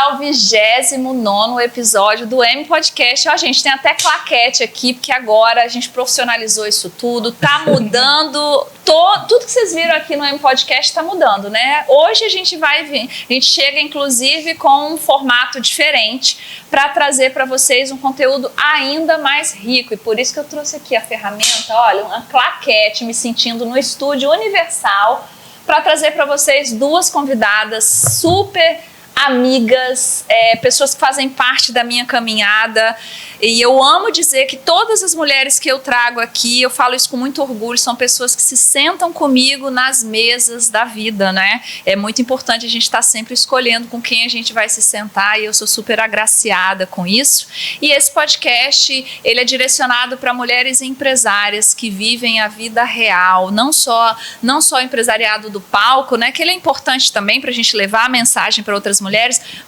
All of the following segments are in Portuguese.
ao 29º episódio do M Podcast. Ó, gente, tem até claquete aqui, porque agora a gente profissionalizou isso tudo, tá mudando, tudo que vocês viram aqui no M Podcast tá mudando, né? Hoje a gente chega inclusive com um formato diferente para trazer para vocês um conteúdo ainda mais rico, e por isso que eu trouxe aqui a ferramenta, olha, uma claquete, me sentindo no estúdio Universal, para trazer para vocês duas convidadas super amigas, pessoas que fazem parte da minha caminhada. E eu amo dizer que todas as mulheres que eu trago aqui, eu falo isso com muito orgulho, são pessoas que se sentam comigo nas mesas da vida, né? É muito importante a gente estar sempre escolhendo com quem a gente vai se sentar, e eu sou super agraciada com isso. E esse podcast, ele é direcionado para mulheres empresárias que vivem a vida real, não só o empresariado do palco, né? Que ele é importante também para a gente levar a mensagem para outras mulheres,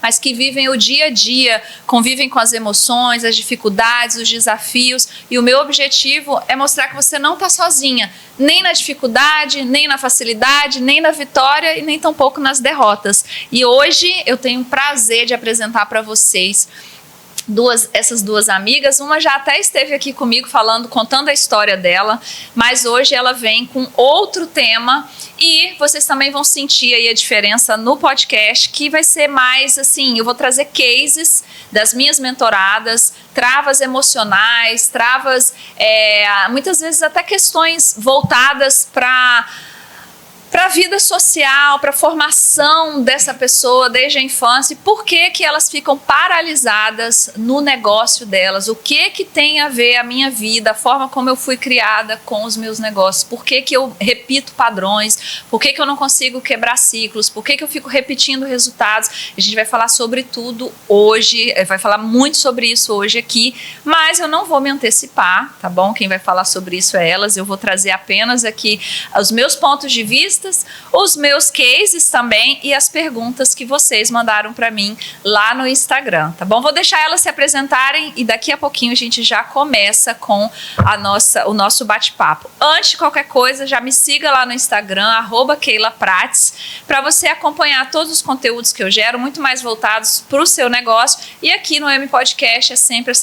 mas que vivem o dia a dia, convivem com as emoções, as dificuldades, os desafios, e o meu objetivo é mostrar que você não está sozinha, nem na dificuldade, nem na facilidade, nem na vitória e nem tampouco nas derrotas. E hoje eu tenho o prazer de apresentar para vocês essas duas amigas. Uma já até esteve aqui comigo contando a história dela, mas hoje ela vem com outro tema, e vocês também vão sentir aí a diferença no podcast, que vai ser mais assim, eu vou trazer cases das minhas mentoradas, travas emocionais, muitas vezes até questões voltadas para a vida social, para a formação dessa pessoa desde a infância, e por que elas ficam paralisadas no negócio delas, o que tem a ver a minha vida, a forma como eu fui criada com os meus negócios, por que eu repito padrões, por que eu não consigo quebrar ciclos, por que eu fico repetindo resultados. A gente vai falar sobre tudo hoje, vai falar muito sobre isso hoje aqui, mas eu não vou me antecipar, tá bom? Quem vai falar sobre isso é elas, eu vou trazer apenas aqui os meus pontos de vista, os meus cases também, e as perguntas que vocês mandaram para mim lá no Instagram, tá bom? Vou deixar elas se apresentarem e daqui a pouquinho a gente já começa com o nosso bate-papo. Antes de qualquer coisa, já me siga lá no Instagram, @KeilaPrates, para você acompanhar todos os conteúdos que eu gero, muito mais voltados para o seu negócio. E aqui no M Podcast é sempre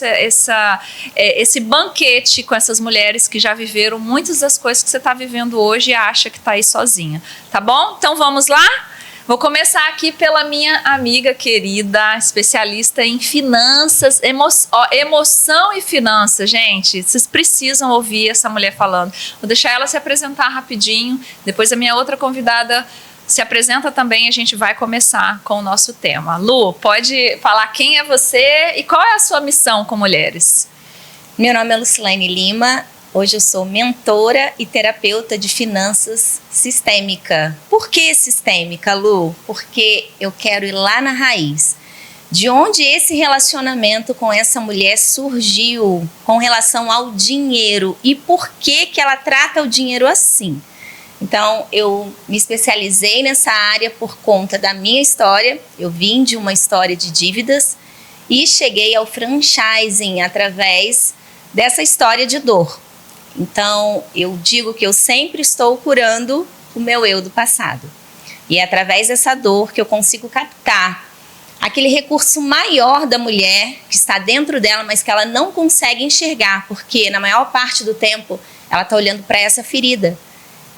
esse banquete com essas mulheres que já viveram muitas das coisas que você está vivendo hoje e acha que está aí sozinha. Tá bom? Então vamos lá? Vou começar aqui pela minha amiga querida, especialista em finanças, emoção e finanças. Gente, vocês precisam ouvir essa mulher falando. Vou deixar ela se apresentar rapidinho, depois a minha outra convidada se apresenta também, a gente vai começar com o nosso tema. Lu, pode falar quem é você e qual é a sua missão com mulheres? Meu nome é Lucilene Lima. Hoje eu sou mentora e terapeuta de finanças sistêmica. Por que sistêmica, Lu? Porque eu quero ir lá na raiz. De onde esse relacionamento com essa mulher surgiu com relação ao dinheiro e por que ela trata o dinheiro assim. Então, eu me especializei nessa área por conta da minha história. Eu vim de uma história de dívidas e cheguei ao franchising através dessa história de dor. Então, eu digo que eu sempre estou curando o meu eu do passado. E é através dessa dor que eu consigo captar aquele recurso maior da mulher que está dentro dela, mas que ela não consegue enxergar, porque na maior parte do tempo ela está olhando para essa ferida.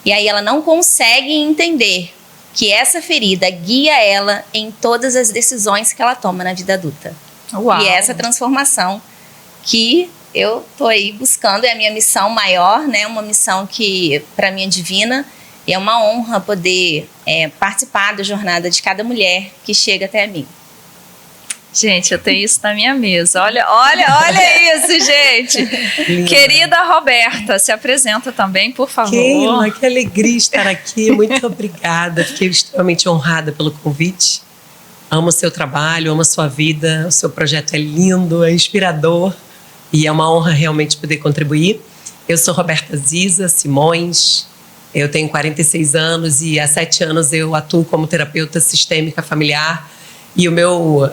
E aí ela não consegue entender que essa ferida guia ela em todas as decisões que ela toma na vida adulta. Uau. E é essa transformação que eu tô aí buscando, é a minha missão maior, né? Uma missão que para mim é divina, e é uma honra poder participar da jornada de cada mulher que chega até mim. Gente, eu tenho isso na minha mesa. Olha isso, gente. Linda. Querida Roberta, se apresenta também, por favor. Keila, que alegria estar aqui. Muito obrigada. Fiquei extremamente honrada pelo convite. Amo o seu trabalho, amo a sua vida. O seu projeto é lindo, é inspirador. E é uma honra realmente poder contribuir. Eu sou Roberta Ziza Simões, eu tenho 46 anos e há 7 anos eu atuo como terapeuta sistêmica familiar. E o meu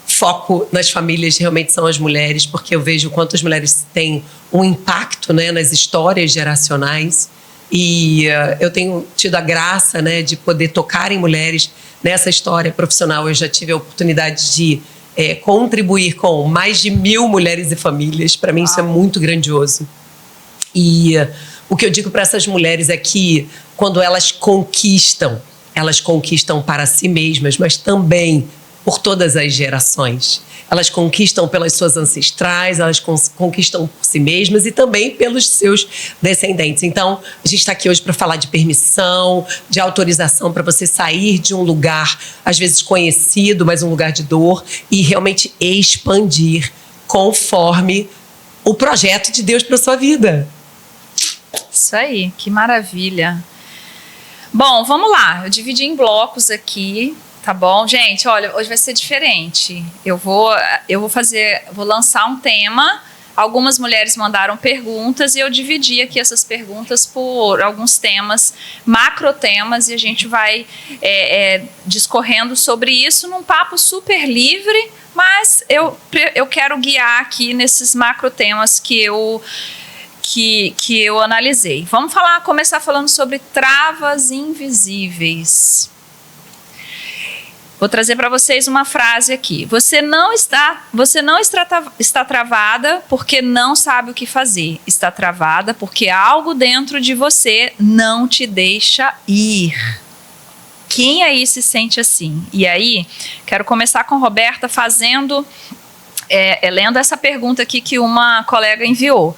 foco nas famílias realmente são as mulheres, porque eu vejo quanto as mulheres têm um impacto, né, nas histórias geracionais. E eu tenho tido a graça, né, de poder tocar em mulheres nessa história profissional. Eu já tive a oportunidade de contribuir com mais de 1000 mulheres e famílias. Para mim, isso é muito grandioso. E o que eu digo para essas mulheres é que quando elas conquistam para si mesmas, mas também por todas as gerações. Elas conquistam pelas suas ancestrais, elas conquistam por si mesmas e também pelos seus descendentes. Então, a gente está aqui hoje para falar de permissão, de autorização para você sair de um lugar, às vezes conhecido, mas um lugar de dor, e realmente expandir conforme o projeto de Deus para sua vida. Isso aí, que maravilha. Bom, vamos lá. Eu dividi em blocos aqui. Tá bom, gente, olha, hoje vai ser diferente. Eu vou lançar um tema. Algumas mulheres mandaram perguntas e eu dividi aqui essas perguntas por alguns temas, macro temas, e a gente vai discorrendo sobre isso num papo super livre, mas eu quero guiar aqui nesses macro temas que eu analisei. Vamos começar falando sobre travas invisíveis. Vou trazer para vocês uma frase aqui. Você não está travada porque não sabe o que fazer. Está travada porque algo dentro de você não te deixa ir. Quem aí se sente assim? E aí, quero começar com a Roberta lendo essa pergunta aqui que uma colega enviou.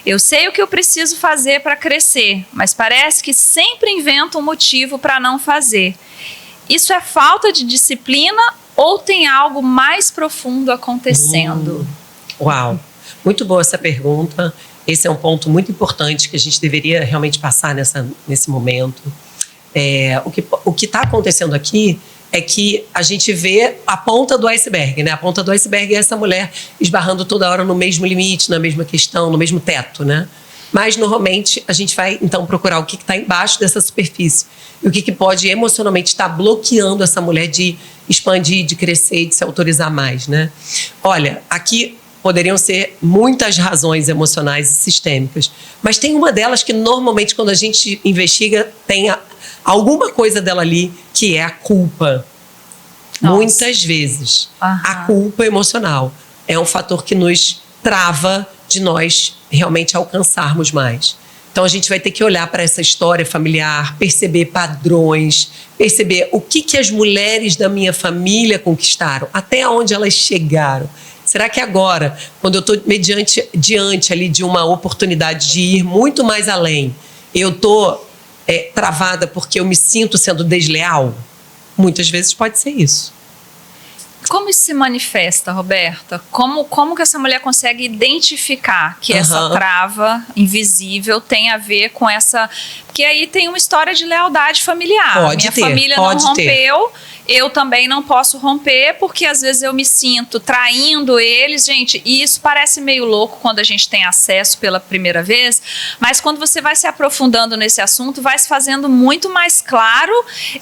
Eu sei o que eu preciso fazer para crescer, mas parece que sempre invento um motivo para não fazer. Isso é falta de disciplina ou tem algo mais profundo acontecendo? Uau, muito boa essa pergunta. Esse é um ponto muito importante que a gente deveria realmente passar nesse momento. O que está acontecendo aqui é que a gente vê a ponta do iceberg, né? A ponta do iceberg é essa mulher esbarrando toda hora no mesmo limite, na mesma questão, no mesmo teto, né? Mas, normalmente, a gente vai, então, procurar o que está embaixo dessa superfície. E o que pode, emocionalmente, estar bloqueando essa mulher de expandir, de crescer, de se autorizar mais, né? Olha, aqui poderiam ser muitas razões emocionais e sistêmicas. Mas tem uma delas que, normalmente, quando a gente investiga, tem alguma coisa dela ali, que é a culpa. Nossa. Muitas vezes, a culpa emocional é um fator que nos trava de nós realmente alcançarmos mais. Então a gente vai ter que olhar para essa história familiar, perceber padrões, perceber o que as mulheres da minha família conquistaram, até onde elas chegaram. Será que agora, quando eu estou diante ali de uma oportunidade de ir muito mais além, eu estou travada porque eu me sinto sendo desleal? Muitas vezes pode ser isso. Como isso se manifesta, Roberta? Como que essa mulher consegue identificar que essa trava invisível tem a ver com essa... Porque aí tem uma história de lealdade familiar. Minha família não rompeu, eu também não posso romper, porque às vezes eu me sinto traindo eles. Gente, e isso parece meio louco quando a gente tem acesso pela primeira vez, mas quando você vai se aprofundando nesse assunto, vai se fazendo muito mais claro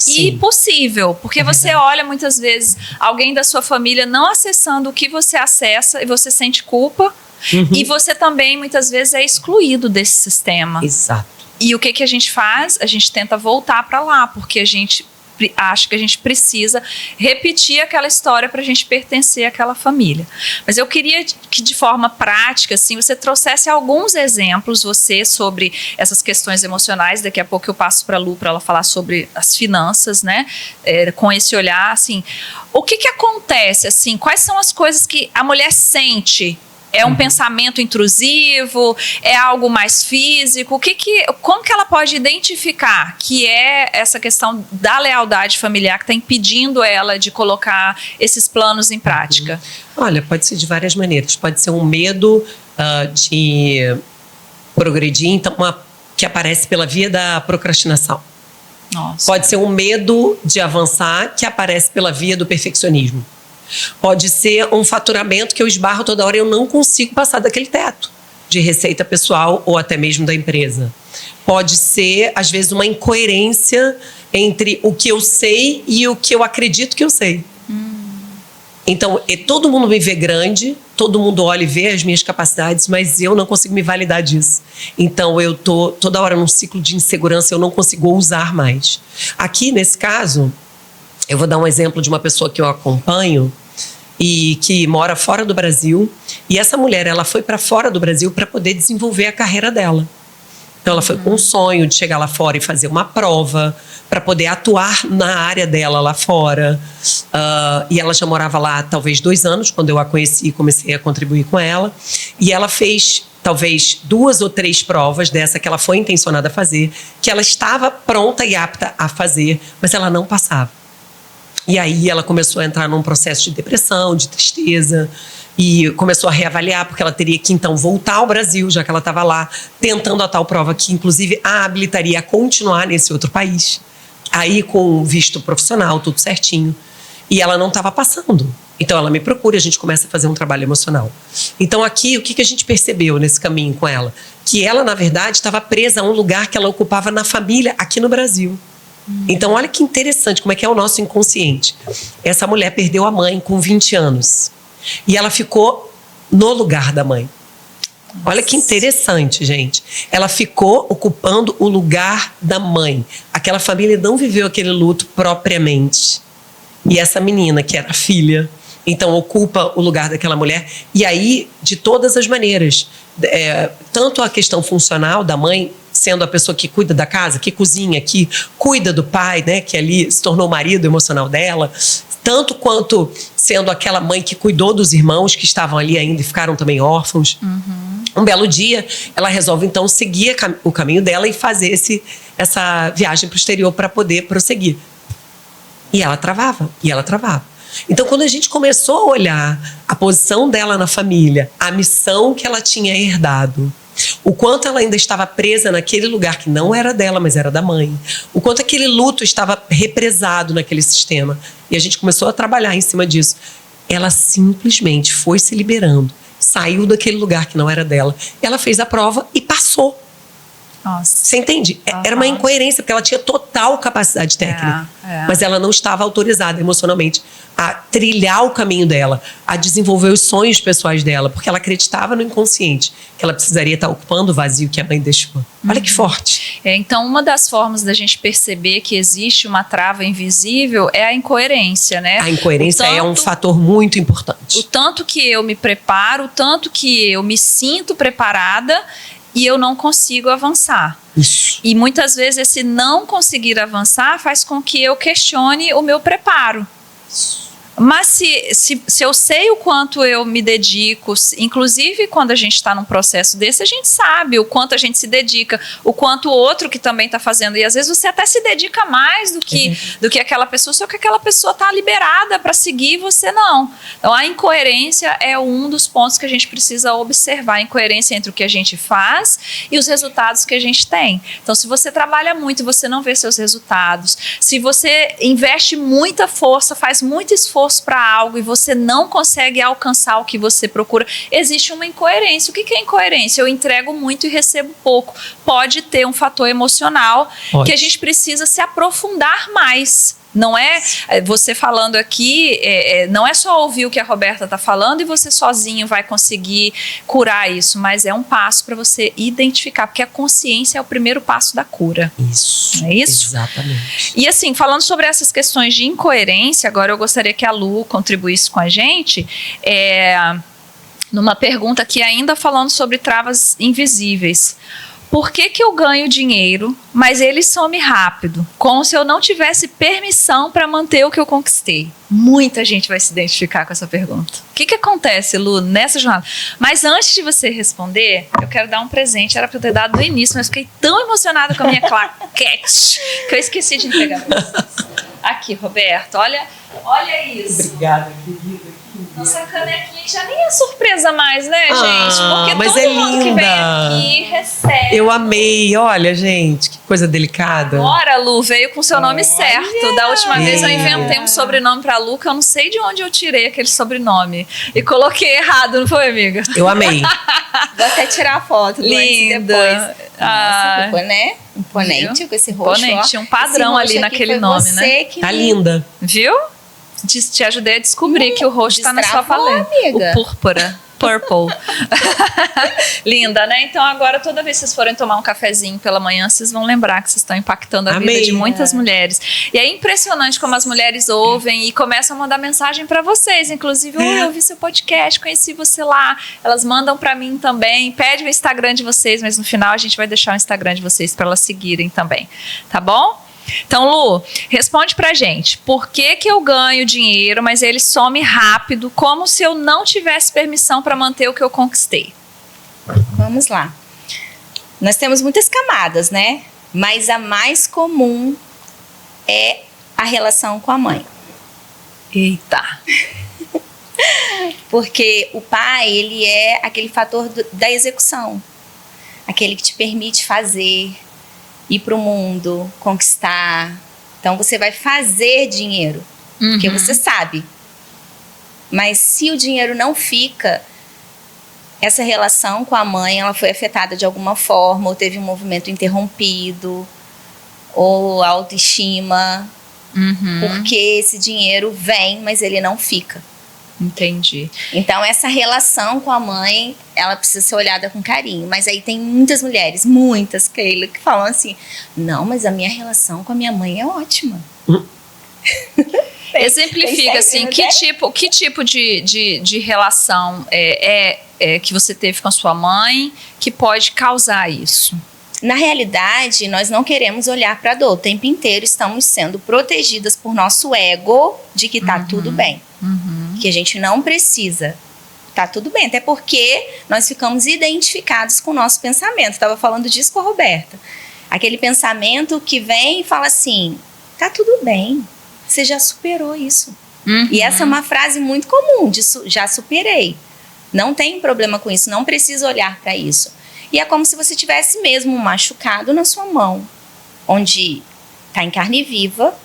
e possível. Porque você olha muitas vezes alguém da sua família não acessando o que você acessa e você sente culpa. E você também, muitas vezes, é excluído desse sistema. Exato. E o que a gente faz? A gente tenta voltar para lá, porque a gente acha que a gente precisa repetir aquela história para a gente pertencer àquela família. Mas eu queria que, de forma prática, assim, você trouxesse alguns exemplos, sobre essas questões emocionais. Daqui a pouco eu passo para a Lu para ela falar sobre as finanças, né? Com esse olhar, assim, o que acontece, assim, quais são as coisas que a mulher sente? É um pensamento intrusivo? É algo mais físico? Como que ela pode identificar que é essa questão da lealdade familiar que está impedindo ela de colocar esses planos em prática? Olha, pode ser de várias maneiras. Pode ser um medo de progredir, então, que aparece pela via da procrastinação. Nossa. Pode ser um medo de avançar que aparece pela via do perfeccionismo. Pode ser um faturamento que eu esbarro toda hora e eu não consigo passar daquele teto de receita pessoal ou até mesmo da empresa. Pode ser, às vezes, uma incoerência entre o que eu sei e o que eu acredito que eu sei. Então, todo mundo me vê grande, todo mundo olha e vê as minhas capacidades, mas eu não consigo me validar disso. Então, eu tô toda hora num ciclo de insegurança, eu não consigo ousar mais. Aqui, nesse caso, eu vou dar um exemplo de uma pessoa que eu acompanho e que mora fora do Brasil. E essa mulher, ela foi para fora do Brasil para poder desenvolver a carreira dela. Então, ela foi com um sonho de chegar lá fora e fazer uma prova para poder atuar na área dela lá fora. E ela já morava lá talvez 2 anos, quando eu a conheci e comecei a contribuir com ela. E ela fez talvez 2 ou 3 provas dessa que ela foi intencionada a fazer, que ela estava pronta e apta a fazer, mas ela não passava. E aí ela começou a entrar num processo de depressão, de tristeza, e começou a reavaliar, porque ela teria que então voltar ao Brasil, já que ela estava lá, tentando a tal prova que inclusive a habilitaria a continuar nesse outro país. Aí com visto profissional, tudo certinho. E ela não estava passando. Então ela me procura e a gente começa a fazer um trabalho emocional. Então aqui, o que a gente percebeu nesse caminho com ela? Que ela, na verdade, estava presa a um lugar que ela ocupava na família aqui no Brasil. Então olha que interessante como é que é o nosso inconsciente. Essa mulher perdeu a mãe com 20 anos. E ela ficou no lugar da mãe. Olha que interessante, gente. Ela ficou ocupando o lugar da mãe. Aquela família não viveu aquele luto propriamente. E essa menina, que era filha, então ocupa o lugar daquela mulher. E aí, de todas as maneiras, tanto a questão funcional da mãe, sendo a pessoa que cuida da casa, que cozinha, que cuida do pai, né, que ali se tornou o marido emocional dela, tanto quanto sendo aquela mãe que cuidou dos irmãos que estavam ali ainda e ficaram também órfãos. Um belo dia, ela resolve então seguir o caminho dela e fazer essa viagem para o exterior para poder prosseguir. E ela travava, e ela travava. Então, quando a gente começou a olhar a posição dela na família, a missão que ela tinha herdado, o quanto ela ainda estava presa naquele lugar que não era dela, mas era da mãe, o quanto aquele luto estava represado naquele sistema, e a gente começou a trabalhar em cima disso, ela simplesmente foi se liberando, saiu daquele lugar que não era dela, ela fez a prova e passou. Nossa. Você entende? Era uma incoerência, porque ela tinha total capacidade técnica, mas ela não estava autorizada emocionalmente a trilhar o caminho dela, a desenvolver os sonhos pessoais dela, porque ela acreditava no inconsciente que ela precisaria estar ocupando o vazio que a mãe deixou. Olha que forte. Então, uma das formas da gente perceber que existe uma trava invisível é a incoerência, né? A incoerência é um fator muito importante. O tanto que eu me preparo, o tanto que eu me sinto preparada e eu não consigo avançar. Isso. E muitas vezes esse não conseguir avançar faz com que eu questione o meu preparo. Mas se eu sei o quanto eu me dedico, inclusive quando a gente está num processo desse, a gente sabe o quanto a gente se dedica, o quanto o outro que também está fazendo. E às vezes você até se dedica mais do que aquela pessoa, só que aquela pessoa está liberada para seguir e você não. Então a incoerência é um dos pontos que a gente precisa observar. A incoerência entre o que a gente faz e os resultados que a gente tem. Então se você trabalha muito e você não vê seus resultados, se você investe muita força, faz muito esforço para algo e você não consegue alcançar o que você procura, existe uma incoerência. O que é incoerência? Eu entrego muito e recebo pouco. Pode ter um fator emocional que a gente precisa se aprofundar mais. Não é você falando aqui, não é só ouvir o que a Roberta está falando e você sozinho vai conseguir curar isso, mas é um passo para você identificar, porque a consciência é o primeiro passo da cura. Isso. É isso? Exatamente. E assim, falando sobre essas questões de incoerência, agora eu gostaria que a Lu contribuísse com a gente, numa pergunta aqui ainda falando sobre travas invisíveis. Por que eu ganho dinheiro, mas ele some rápido? Como se eu não tivesse permissão para manter o que eu conquistei. Muita gente vai se identificar com essa pergunta. O que acontece, Lu, nessa jornada? Mas antes de você responder, eu quero dar um presente. Era para eu ter dado no início, mas fiquei tão emocionada com a minha claquete que eu esqueci de entregar para vocês. Aqui, Roberto, olha isso. Obrigada, querida. Nossa canequinha já nem é surpresa mais, né, gente? Porque mas todo mundo que vem linda. aqui recebe. Eu amei. Olha, gente, que coisa delicada. Agora, Lu, veio com seu nome certo. Da última vez eu inventei um sobrenome pra Lu, que eu não sei de onde eu tirei aquele sobrenome. E coloquei errado, não foi, amiga? Eu amei. Vou até tirar a foto do antes e depois. Ah, Nossa, né? Imponente com esse roxo. Imponente, tinha um padrão ali naquele nome, né? Tá linda. Viu? Te ajudei a descobrir que o roxo tá na sua paleta. Amiga. O púrpura. Purple. Linda, né? Então agora toda vez que vocês forem tomar um cafezinho pela manhã, vocês vão lembrar que vocês estão impactando a vida de muitas mulheres. E é impressionante como as mulheres ouvem e começam a mandar mensagem pra vocês. Inclusive, eu ouvi seu podcast, conheci você lá. Elas mandam pra mim também, pede o Instagram de vocês, mas no final a gente vai deixar o Instagram de vocês pra elas seguirem também. Tá bom? Então, Lu, responde pra gente. Por que eu ganho dinheiro, mas ele some rápido, como se eu não tivesse permissão para manter o que eu conquistei? Vamos lá. Nós temos muitas camadas, né? Mas a mais comum é a relação com a mãe. Eita! Porque o pai, ele é aquele fator da execução. Aquele que te permite fazer, ir para o mundo, conquistar. Então você vai fazer dinheiro, porque você sabe. Mas se o dinheiro não fica, essa relação com a mãe, ela foi afetada de alguma forma, ou teve um movimento interrompido, ou autoestima, porque esse dinheiro vem, mas ele não fica. Entendi. Então essa relação com a mãe, ela precisa ser olhada com carinho. Mas aí tem muitas mulheres, muitas, Keila, que falam assim: não, mas a minha relação com a minha mãe é ótima. Exemplifica assim, que tipo de relação que você teve com a sua mãe que pode causar isso? Na realidade, nós não queremos olhar para a dor. O tempo inteiro estamos sendo protegidas por nosso ego de que tá tudo bem. Que a gente não precisa. Tá tudo bem. Até porque nós ficamos identificados com o nosso pensamento. Estava falando disso com a Roberta. Aquele pensamento que vem e fala assim: tá tudo bem. Você já superou isso. E essa é uma frase muito comum, de já superei. Não tem problema com isso. Não precisa olhar para isso. E é como se você tivesse mesmo um machucado na sua mão, onde está em carne viva,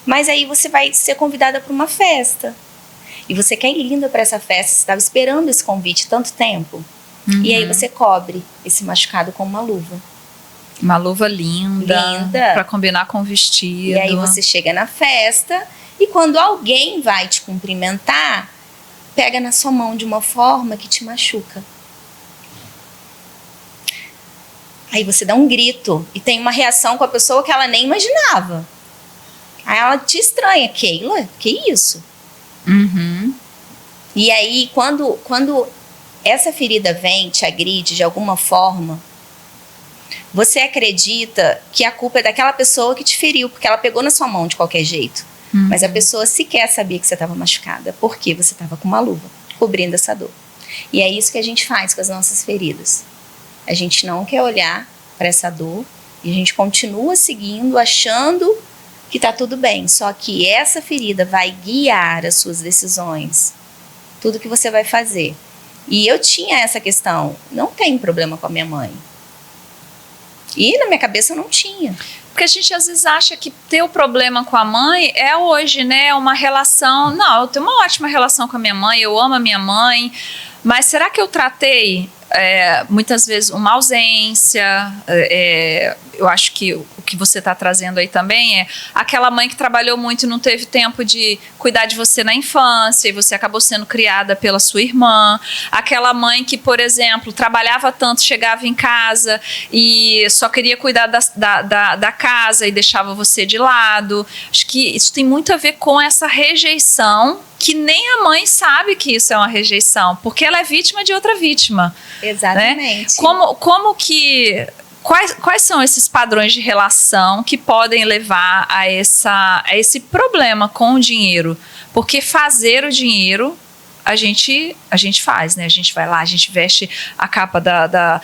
mas aí você vai ser convidada para uma festa. E você quer ir linda para essa festa, você estava esperando esse convite tanto tempo. E aí você cobre esse machucado com uma luva. Uma luva linda. Para combinar com o vestido. E aí você chega na festa e quando alguém vai te cumprimentar, pega na sua mão de uma forma que te machuca. Aí você dá um grito e tem uma reação com a pessoa que ela nem imaginava. Aí ela te estranha. Keila, que isso? E aí, quando essa ferida vem, te agride de alguma forma, você acredita que a culpa é daquela pessoa que te feriu, porque ela pegou na sua mão de qualquer jeito. Mas a pessoa sequer sabia que você estava machucada, porque você estava com uma luva, cobrindo essa dor. E é isso que a gente faz com as nossas feridas. A gente não quer olhar para essa dor e a gente continua seguindo, achando que tá tudo bem. Só que essa ferida vai guiar as suas decisões, tudo que você vai fazer. E eu tinha essa questão, não tem problema com a minha mãe. E na minha cabeça eu não tinha. Porque a gente às vezes acha que ter o problema com a mãe é hoje, né? Uma relação... Não, eu tenho uma ótima relação com a minha mãe, eu amo a minha mãe, mas será que eu tratei muitas vezes uma ausência? Eu acho que o que você está trazendo aí também é aquela mãe que trabalhou muito e não teve tempo de cuidar de você na infância e você acabou sendo criada pela sua irmã. Aquela mãe que, por exemplo, trabalhava tanto, chegava em casa e só queria cuidar da casa e deixava você de lado. Acho que isso tem muito a ver com essa rejeição, que nem a mãe sabe que isso é uma rejeição, porque ela é vítima de outra vítima. Exatamente. Né? Como que... Quais são esses padrões de relação que podem levar a esse problema com o dinheiro? Porque fazer o dinheiro, a gente faz, né? A gente vai lá, a gente veste a capa da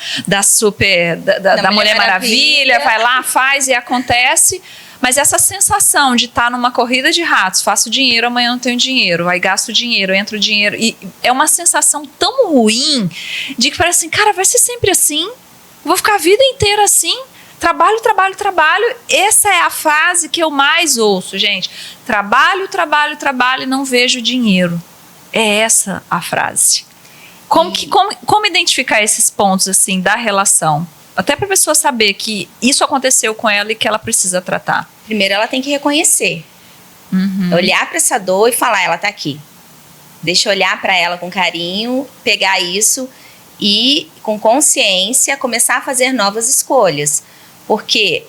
Mulher Maravilha, vai lá, faz e acontece. Mas essa sensação de estar numa corrida de ratos, faço dinheiro, amanhã não tenho dinheiro, aí gasto dinheiro, entra o dinheiro, e é uma sensação tão ruim de que parece assim, cara, vai ser sempre assim? Vou ficar a vida inteira assim, trabalho, trabalho, trabalho. Essa é a frase que eu mais ouço, gente. Trabalho, trabalho, trabalho e não vejo dinheiro. É essa a frase. Como identificar esses pontos assim da relação? Até para a pessoa saber que isso aconteceu com ela e que ela precisa tratar. Primeiro ela tem que reconhecer Olhar para essa dor e falar, ela tá aqui. Deixa eu olhar para ela com carinho, pegar isso e, com consciência, começar a fazer novas escolhas. Porque,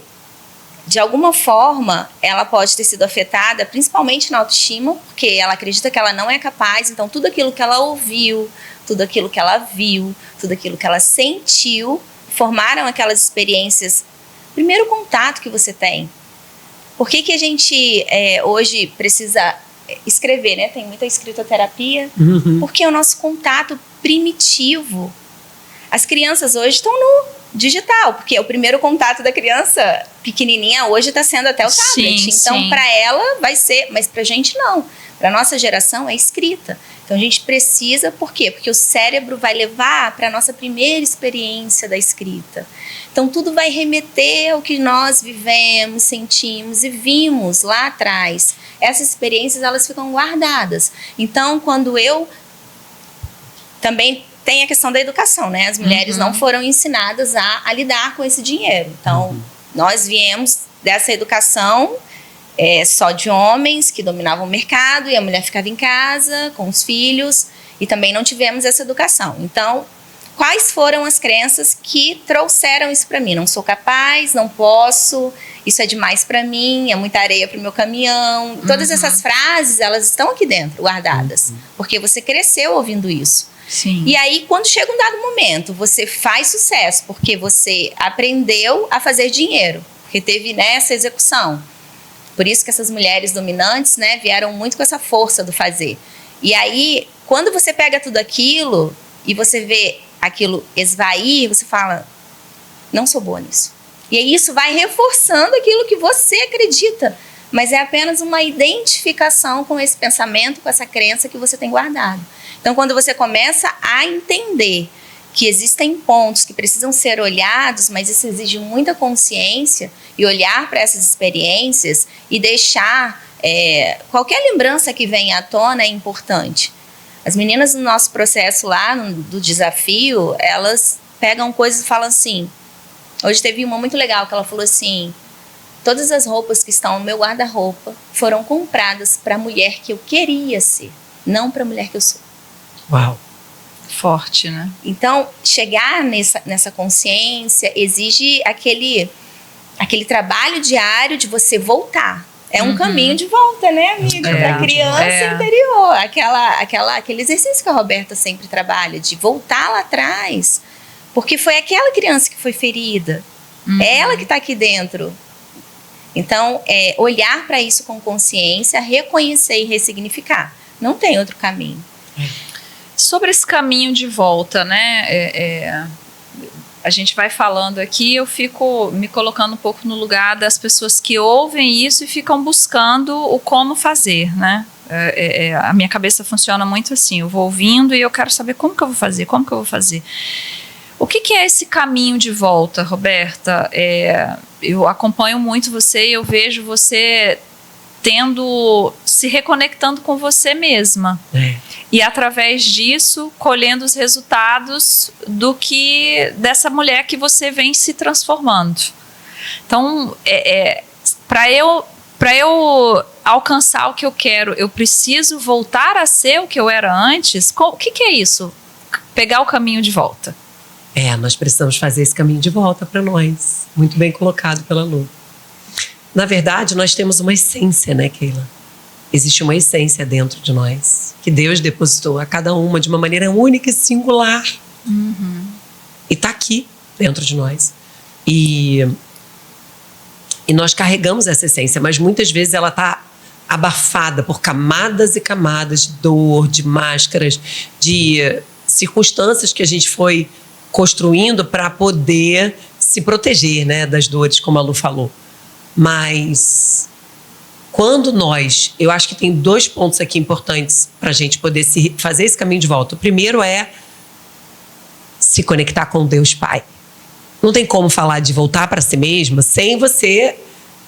de alguma forma, ela pode ter sido afetada, principalmente na autoestima, porque ela acredita que ela não é capaz. Então, tudo aquilo que ela ouviu, tudo aquilo que ela viu, tudo aquilo que ela sentiu, formaram aquelas experiências. Primeiro contato que você tem. Por que a gente hoje precisa escrever, né? Tem muita escritoterapia. Porque é o nosso contato primitivo. As crianças hoje estão no digital, porque o primeiro contato da criança pequenininha hoje está sendo até o tablet. Então, para ela vai ser, mas para a gente não. Para nossa geração é escrita. Então, a gente precisa, por quê? Porque o cérebro vai levar para a nossa primeira experiência da escrita. Então, tudo vai remeter ao que nós vivemos, sentimos e vimos lá atrás. Essas experiências, elas ficam guardadas. Então, quando eu... Também tem a questão da educação, né? As mulheres não foram ensinadas a lidar com esse dinheiro. Então, nós viemos dessa educação só de homens que dominavam o mercado e a mulher ficava em casa com os filhos e também não tivemos essa educação. Então, quais foram as crenças que trouxeram isso para mim? Não sou capaz, não posso, isso é demais para mim, é muita areia para o meu caminhão. Todas essas frases, elas estão aqui dentro, guardadas, porque você cresceu ouvindo isso. Sim. E aí, quando chega um dado momento, você faz sucesso, porque você aprendeu a fazer dinheiro, porque teve essa execução. Por isso que essas mulheres dominantes, né, vieram muito com essa força do fazer. E aí, quando você pega tudo aquilo e você vê aquilo esvair, você fala, não sou boa nisso. E aí isso vai reforçando aquilo que você acredita, mas é apenas uma identificação com esse pensamento, com essa crença que você tem guardado. Então, quando você começa a entender que existem pontos que precisam ser olhados, mas isso exige muita consciência e olhar para essas experiências e deixar qualquer lembrança que venha à tona é importante. As meninas no nosso processo lá, do desafio, elas pegam coisas e falam assim, hoje teve uma muito legal que ela falou assim, todas as roupas que estão no meu guarda-roupa foram compradas para a mulher que eu queria ser, não para a mulher que eu sou. Uau! Forte, né? Então, chegar nessa consciência exige aquele trabalho diário de você voltar. É um caminho de volta, né, amiga? Para a criança interior. Aquele exercício que a Roberta sempre trabalha, de voltar lá atrás. Porque foi aquela criança que foi ferida. É ela que está aqui dentro. Então, olhar para isso com consciência, reconhecer e ressignificar. Não tem outro caminho. Sobre esse caminho de volta, né? A gente vai falando aqui, eu fico me colocando um pouco no lugar das pessoas que ouvem isso e ficam buscando o como fazer, né? A minha cabeça funciona muito assim, eu vou ouvindo e eu quero saber como que eu vou fazer, como que eu vou fazer. O que é esse caminho de volta, Roberta? Eu acompanho muito você e eu vejo você se reconectando com você mesma. E através disso, colhendo os resultados dessa mulher que você vem se transformando. Então, para eu alcançar o que eu quero, eu preciso voltar a ser o que eu era antes? O que é isso? Pegar o caminho de volta. Nós precisamos fazer esse caminho de volta para nós. Muito bem colocado pela Lu. Na verdade, nós temos uma essência, né, Keila? Existe uma essência dentro de nós, que Deus depositou a cada uma de uma maneira única e singular. E está aqui dentro de nós. E nós carregamos essa essência, mas muitas vezes ela está abafada por camadas e camadas de dor, de máscaras, de circunstâncias que a gente foi construindo para poder se proteger, né, das dores, como a Lu falou. Mas quando eu acho que tem 2 pontos aqui importantes para a gente poder fazer esse caminho de volta. O primeiro é se conectar com Deus Pai. Não tem como falar de voltar para si mesma sem você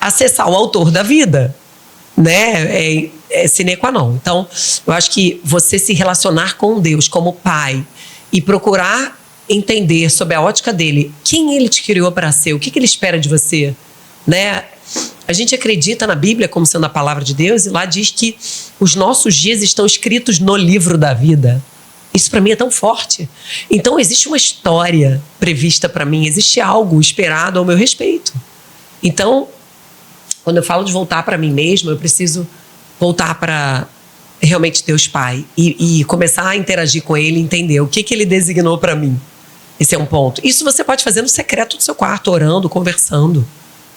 acessar o autor da vida, né? É sine qua non. Então, eu acho que você se relacionar com Deus como Pai e procurar entender sob a ótica dele quem ele te criou para ser, o que ele espera de você, né? A gente acredita na Bíblia como sendo a palavra de Deus, e lá diz que os nossos dias estão escritos no livro da vida. Isso para mim é tão forte. Então existe uma história prevista para mim, existe algo esperado ao meu respeito. Então, quando eu falo de voltar para mim mesma, eu preciso voltar para realmente Deus Pai e começar a interagir com Ele, entender o que Ele designou para mim. Esse é um ponto. Isso você pode fazer no secreto do seu quarto, orando, conversando,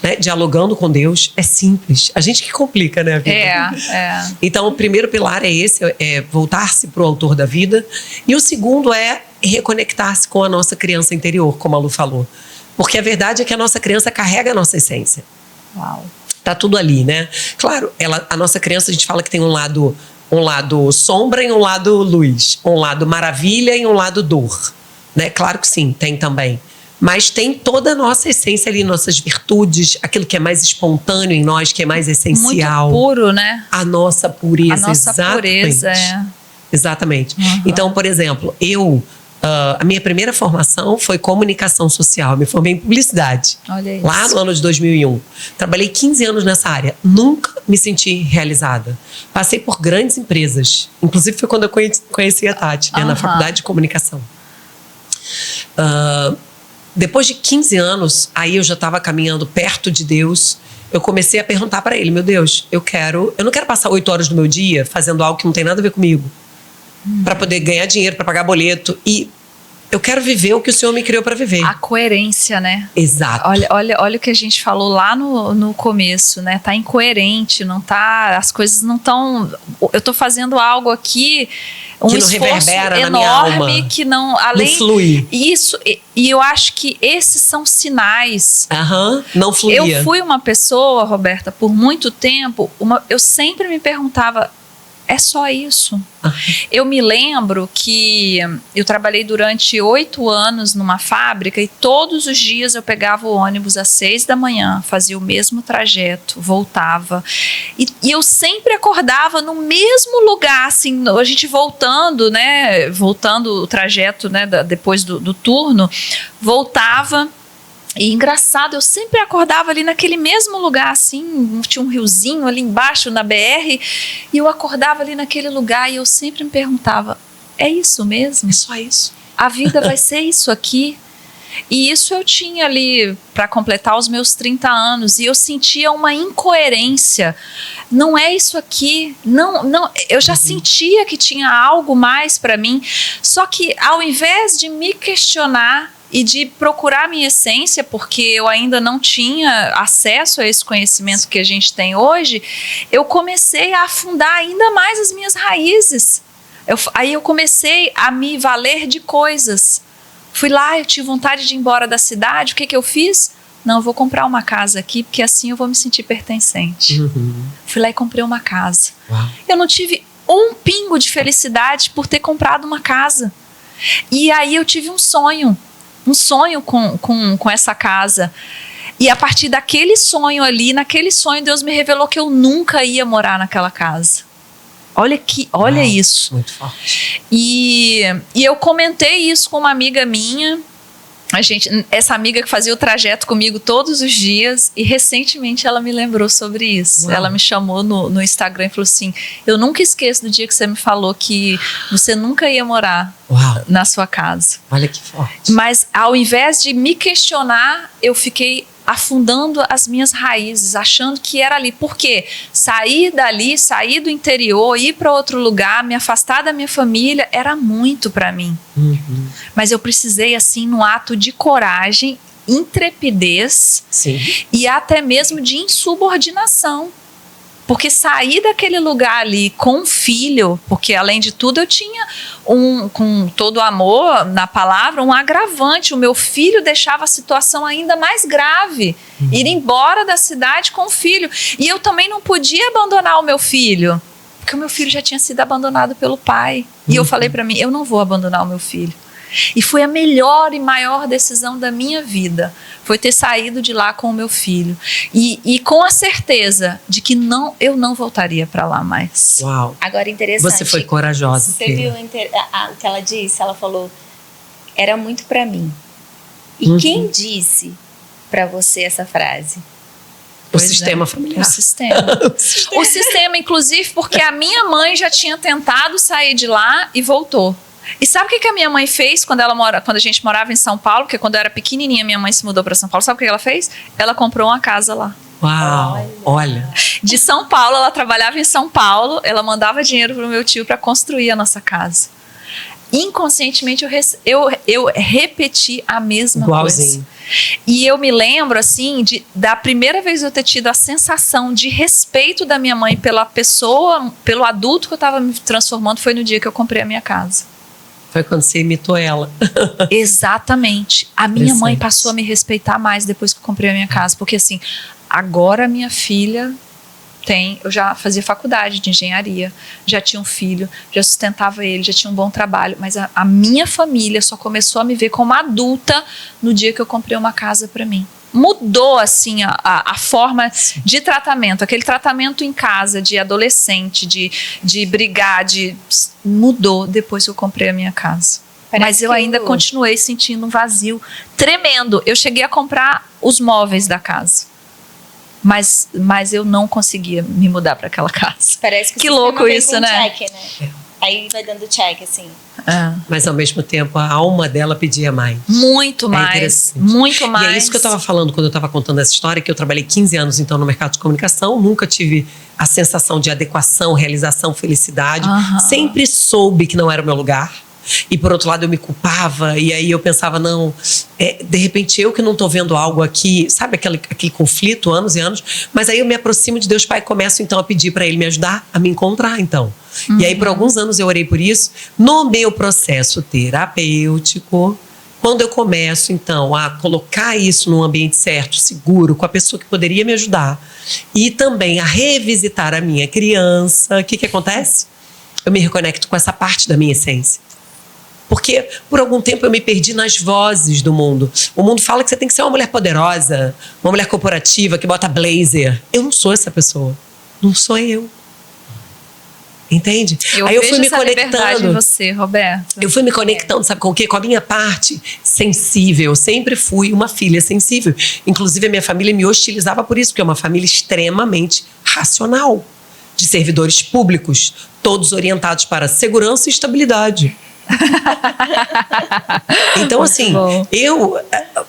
né? Dialogando com Deus. É simples. A gente que complica, né, a vida? Então, o primeiro pilar é esse, é voltar-se para o autor da vida. E o segundo é reconectar-se com a nossa criança interior, como a Lu falou. Porque a verdade é que a nossa criança carrega a nossa essência. Uau. Tá tudo ali, né? Claro, a nossa criança, a gente fala que tem um lado sombra e um lado luz. Um lado maravilha e um lado dor. Né? Claro que sim, tem também. Mas tem toda a nossa essência ali, nossas virtudes, aquilo que é mais espontâneo em nós, que é mais essencial. Muito puro, né? A nossa pureza. A nossa pureza, Exatamente. Então, por exemplo, a minha primeira formação foi comunicação social. Eu me formei em publicidade. Olha isso. Lá no ano de 2001. Trabalhei 15 anos nessa área. Nunca me senti realizada. Passei por grandes empresas. Inclusive foi quando eu conheci a Tati, né, na faculdade de comunicação. Depois de 15 anos, aí eu já estava caminhando perto de Deus. Eu comecei a perguntar para Ele: meu Deus, eu não quero passar 8 horas do meu dia fazendo algo que não tem nada a ver comigo, para poder ganhar dinheiro, para pagar boleto. E eu quero viver o que o Senhor me criou para viver. A coerência, né? Exato. Olha o que a gente falou lá no começo, né? Tá incoerente, não tá, as coisas não estão. Eu tô fazendo algo aqui, um que não esforço reverbera enorme, na minha alma, que não, além não flui. Isso, e eu acho que esses são sinais. Não fluía. Eu fui uma pessoa, Roberta, por muito tempo, eu sempre me perguntava: é só isso? Eu me lembro que eu trabalhei durante 8 anos numa fábrica e todos os dias eu pegava o ônibus às 6 da manhã, fazia o mesmo trajeto, voltava. E eu sempre acordava no mesmo lugar, assim, a gente voltando, né? Voltando o trajeto, né? Depois do turno, voltava. E engraçado, eu sempre acordava ali naquele mesmo lugar, assim, tinha um riozinho ali embaixo na BR, e eu acordava ali naquele lugar e eu sempre me perguntava: é isso mesmo? É só isso? A vida vai ser isso aqui? E isso eu tinha ali para completar os meus 30 anos, e eu sentia uma incoerência. Não é isso aqui, não, eu já sentia que tinha algo mais para mim, só que ao invés de me questionar e de procurar a minha essência, porque eu ainda não tinha acesso a esse conhecimento que a gente tem hoje, eu comecei a afundar ainda mais as minhas raízes. Aí eu comecei a me valer de coisas. Fui lá, eu tive vontade de ir embora da cidade, o que eu fiz? Não, eu vou comprar uma casa aqui, porque assim eu vou me sentir pertencente. Fui lá e comprei uma casa. Uau. Eu não tive um pingo de felicidade por ter comprado uma casa. E aí eu tive um sonho com essa casa. E a partir daquele sonho ali, naquele sonho, Deus me revelou que eu nunca ia morar naquela casa. Olha isso. Muito forte. E eu comentei isso com uma amiga minha. Essa amiga que fazia o trajeto comigo todos os dias, e recentemente ela me lembrou sobre isso. Uau. Ela me chamou no Instagram e falou assim: eu nunca esqueço do dia que você me falou que você nunca ia morar na sua casa. Olha que forte. Mas ao invés de me questionar, eu fiquei afundando as minhas raízes, achando que era ali. Por quê? Sair dali, sair do interior, ir para outro lugar, me afastar da minha família, era muito para mim. Mas eu precisei, assim, num ato de coragem, intrepidez. Sim. E até mesmo de insubordinação. Porque sair daquele lugar ali com um filho, porque além de tudo eu tinha, com todo o amor na palavra, um agravante. O meu filho deixava a situação ainda mais grave. Ir embora da cidade com o filho. E eu também não podia abandonar o meu filho, porque o meu filho já tinha sido abandonado pelo pai. E eu falei para mim: eu não vou abandonar o meu filho. E foi a melhor e maior decisão da minha vida. Foi ter saído de lá com o meu filho. E com a certeza de que eu não voltaria para lá mais. Uau. Agora, interessante. Você foi corajosa. Você viu o que ela disse? Ela falou: era muito para mim. E quem disse para você essa frase? O sistema familiar. O sistema. O sistema, inclusive, porque a minha mãe já tinha tentado sair de lá e voltou. E sabe o que a minha mãe fez quando a gente morava em São Paulo? Porque quando eu era pequenininha, minha mãe se mudou para São Paulo. Sabe o que ela fez? Ela comprou uma casa lá. Uau, olha. De São Paulo, ela trabalhava em São Paulo. Ela mandava dinheiro pro meu tio para construir a nossa casa. Inconscientemente, eu repeti a mesma coisa. E eu me lembro, assim, da primeira vez eu ter tido a sensação de respeito da minha mãe pela pessoa, pelo adulto que eu estava me transformando, foi no dia que eu comprei a minha casa. Foi quando você imitou ela. Exatamente. A minha mãe passou a me respeitar mais depois que eu comprei a minha casa. Porque, assim, agora minha filha eu já fazia faculdade de engenharia, já tinha um filho, já sustentava ele, já tinha um bom trabalho, mas a minha família só começou a me ver como adulta no dia que eu comprei uma casa para mim. Mudou, assim, a forma de tratamento, aquele tratamento em casa de adolescente, de brigar, mudou depois que eu comprei a minha casa. Mas eu ainda continuei sentindo um vazio tremendo. Eu cheguei a comprar os móveis da casa. Mas eu não conseguia me mudar para aquela casa. Parece que louco isso, né? Check, né? Aí vai dando check, assim. Mas ao mesmo tempo, a alma dela pedia mais. Muito mais. Muito mais. E é isso que eu estava falando quando eu estava contando essa história, que eu trabalhei 15 anos então no mercado de comunicação, nunca tive a sensação de adequação, realização, felicidade. Sempre soube que não era o meu lugar. E por outro lado eu me culpava, e aí eu pensava, não, de repente eu que não estou vendo algo aqui, sabe aquele conflito, anos e anos, mas aí eu me aproximo de Deus Pai e começo então a pedir para Ele me ajudar a me encontrar então. E aí por alguns anos eu orei por isso. No meu processo terapêutico, quando eu começo então a colocar isso num ambiente certo, seguro, com a pessoa que poderia me ajudar, e também a revisitar a minha criança, o que acontece? Eu me reconecto com essa parte da minha essência. Porque por algum tempo eu me perdi nas vozes do mundo. O mundo fala que você tem que ser uma mulher poderosa, uma mulher corporativa que bota blazer. Eu não sou essa pessoa. Não sou eu. Entende? Aí eu fui me conectando em você, Roberta. Eu fui me conectando, sabe com o quê? Com a minha parte sensível. Eu sempre fui uma filha sensível. Inclusive a minha família me hostilizava por isso, porque é uma família extremamente racional, de servidores públicos, todos orientados para segurança e estabilidade. Então, assim, eu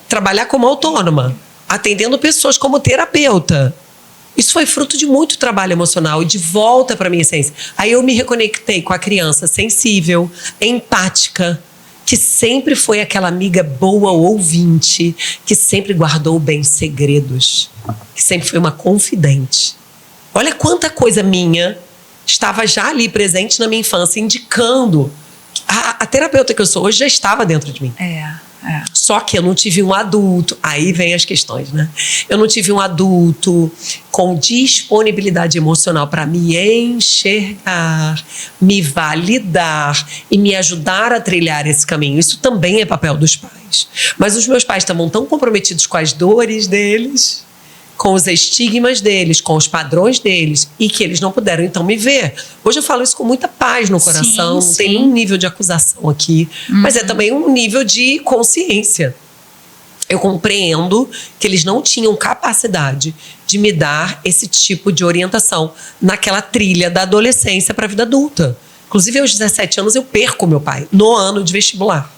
trabalhar como autônoma, atendendo pessoas como terapeuta, isso foi fruto de muito trabalho emocional e de volta para minha essência. Aí eu me reconectei com a criança sensível, empática, que sempre foi aquela amiga boa ouvinte, que sempre guardou bem segredos, que sempre foi uma confidente. Olha quanta coisa minha estava já ali presente na minha infância, indicando. A terapeuta que eu sou hoje já estava dentro de mim. Só que eu não tive um adulto. Aí vem as questões, né? Eu não tive um adulto com disponibilidade emocional para me enxergar, me validar e me ajudar a trilhar esse caminho. Isso também é papel dos pais. Mas os meus pais estavam tão comprometidos com as dores deles, com os estigmas deles, com os padrões deles, e que eles não puderam então me ver. Hoje eu falo isso com muita paz no coração, não tem nenhum nível de acusação aqui, mas é também um nível de consciência. Eu compreendo que eles não tinham capacidade de me dar esse tipo de orientação naquela trilha da adolescência para a vida adulta. Inclusive, aos 17 anos eu perco meu pai, no ano de vestibular.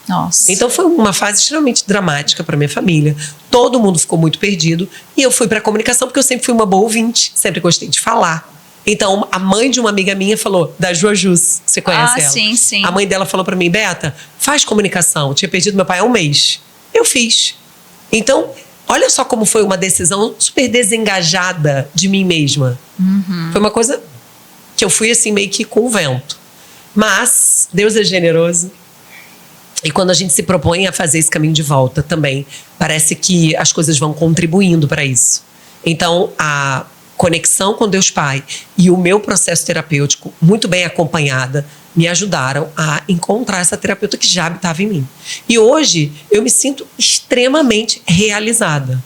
Nossa. Então foi uma fase extremamente dramática para minha família. Todo mundo ficou muito perdido. E eu fui para a comunicação porque eu sempre fui uma boa ouvinte. Sempre gostei de falar. Então a mãe de uma amiga minha falou, da Joajus, você conhece ela? Sim, sim. A mãe dela falou para mim, Beta, faz comunicação. Eu tinha perdido meu pai há um mês. Eu fiz. Então, olha só como foi uma decisão super desengajada de mim mesma. Foi uma coisa que eu fui assim meio que com o vento. Mas Deus é generoso. E quando a gente se propõe a fazer esse caminho de volta também, parece que as coisas vão contribuindo para isso. Então, a conexão com Deus Pai e o meu processo terapêutico, muito bem acompanhada, me ajudaram a encontrar essa terapeuta que já habitava em mim. E hoje, eu me sinto extremamente realizada.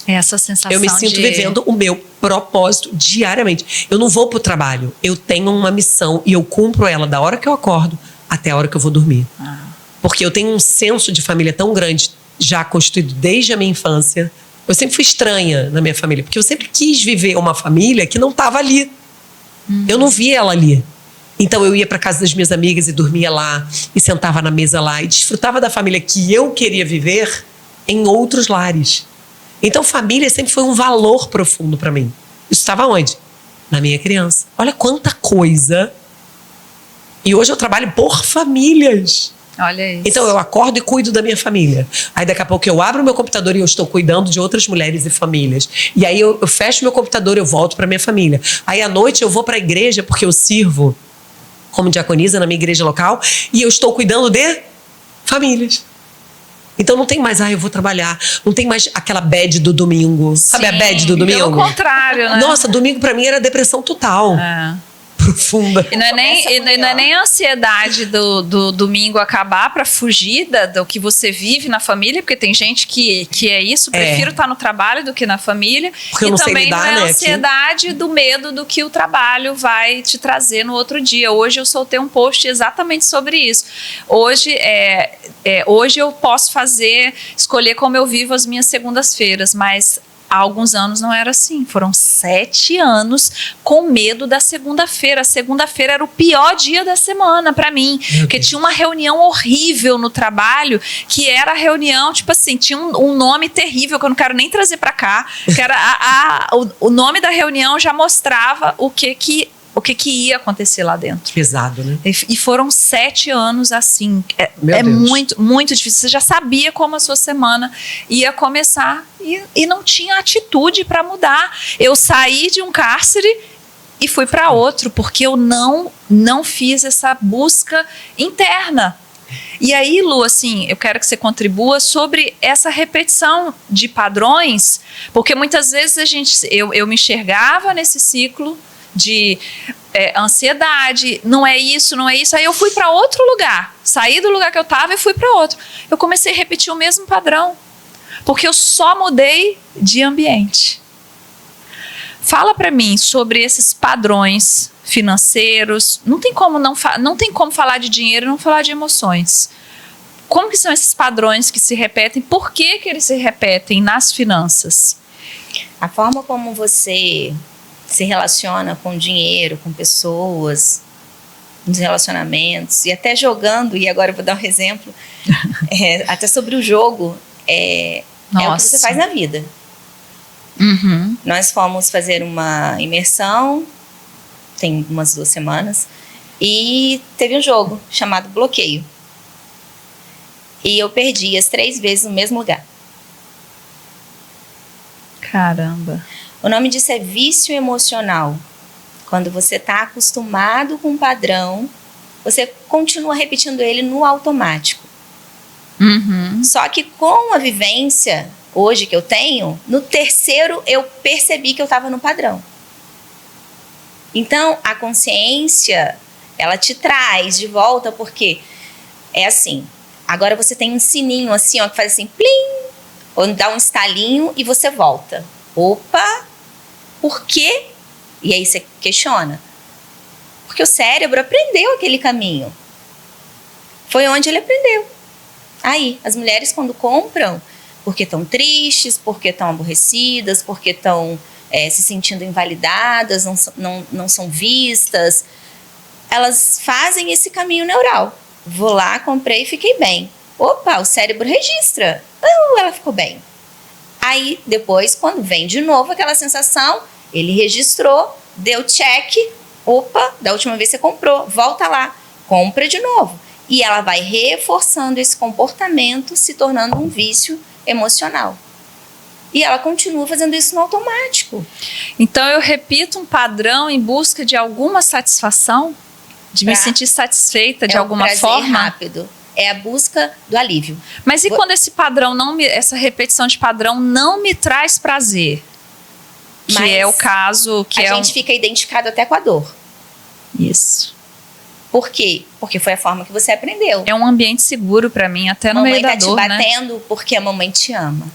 Essa sensação eu me sinto vivendo o meu propósito diariamente. Eu não vou para o trabalho, eu tenho uma missão e eu cumpro ela da hora que eu acordo até a hora que eu vou dormir. Porque eu tenho um senso de família tão grande, já constituído desde a minha infância, Eu sempre fui estranha na minha família, porque eu sempre quis viver uma família que não estava ali. Eu não via ela ali. Então eu ia para casa das minhas amigas e dormia lá, e sentava na mesa lá, e desfrutava da família que eu queria viver em outros lares. Então família sempre foi um valor profundo para mim. Isso estava onde? Na minha criança. Olha quanta coisa. E hoje eu trabalho por famílias. Olha isso. Então eu acordo e cuido da minha família. Aí daqui a pouco eu abro o meu computador e eu estou cuidando de outras mulheres e famílias. E aí eu fecho meu computador e eu volto para minha família. Aí à noite eu vou para a igreja porque eu sirvo como diaconisa na minha igreja local e eu estou cuidando de famílias. Então não tem mais, eu vou trabalhar. Não tem mais aquela bad do domingo. Sabe a bad do domingo? Pelo contrário, né? Nossa, domingo pra mim era depressão total. Profunda. E não é nem a ansiedade do domingo acabar para fugir do que você vive na família, porque tem gente que é isso, prefiro estar no trabalho do que na família. Porque eu não sei também lidar, não é né, a ansiedade do medo do que o trabalho vai te trazer no outro dia. Hoje eu soltei um post exatamente sobre isso. Hoje eu posso escolher como eu vivo as minhas segundas-feiras, mas há alguns anos não era assim. Foram 7 anos com medo da segunda-feira. A segunda-feira era o pior dia da semana pra mim. Porque tinha uma reunião horrível no trabalho, que era a reunião, tipo assim, tinha um nome terrível que eu não quero nem trazer pra cá. Que era o nome da reunião já mostrava o que ia acontecer lá dentro. Pesado, né? E foram 7 anos assim. É Deus. muito, muito difícil. Você já sabia como a sua semana ia começar e não tinha atitude para mudar. Eu saí de um cárcere e fui para outro, porque eu não fiz essa busca interna. E aí, Lu, assim, eu quero que você contribua sobre essa repetição de padrões, porque muitas vezes eu me enxergava nesse ciclo de ansiedade, não é isso. Aí eu fui para outro lugar, saí do lugar que eu estava e fui para outro. Eu comecei a repetir o mesmo padrão, porque eu só mudei de ambiente. Fala para mim sobre esses padrões financeiros. Não tem como falar de dinheiro e não falar de emoções. Como que são esses padrões que se repetem? Por que eles se repetem nas finanças? A forma como você se relaciona com dinheiro, com pessoas, nos relacionamentos, e até jogando, e agora eu vou dar um exemplo, até sobre o jogo, é o que você faz na vida. Uhum. Nós fomos fazer uma imersão, tem umas 2 semanas, e teve um jogo chamado Bloqueio. E eu perdi as 3 vezes no mesmo lugar. Caramba. O nome disso é vício emocional. Quando você está acostumado com um padrão, você continua repetindo ele no automático. Uhum. Só que com a vivência hoje que eu tenho, no 3º eu percebi que eu estava no padrão. Então, a consciência, ela te traz de volta, porque é assim, agora você tem um sininho assim, ó, que faz assim, plim, ou dá um estalinho e você volta. Opa! Por quê? E aí você questiona. Porque o cérebro aprendeu aquele caminho. Foi onde ele aprendeu. Aí, as mulheres quando compram, porque estão tristes, porque estão aborrecidas, porque estão se sentindo invalidadas, não são vistas, elas fazem esse caminho neural. Vou lá, comprei e fiquei bem. Opa, o cérebro registra. Ela ficou bem. Aí, depois, quando vem de novo aquela sensação, ele registrou, deu check. Opa, da última vez você comprou, volta lá, compra de novo. E ela vai reforçando esse comportamento, se tornando um vício emocional. E ela continua fazendo isso no automático. Então eu repito um padrão em busca de alguma satisfação, de me sentir satisfeita de alguma forma. Rápido. É a busca do alívio. Mas e quando esse padrão essa repetição de padrão não me traz prazer? Que é o caso que a gente fica identificado até com a dor. Isso. Por quê? Porque foi a forma que você aprendeu. É um ambiente seguro pra mim, até no meio da dor, né? Mamãe tá te batendo porque a mamãe te ama.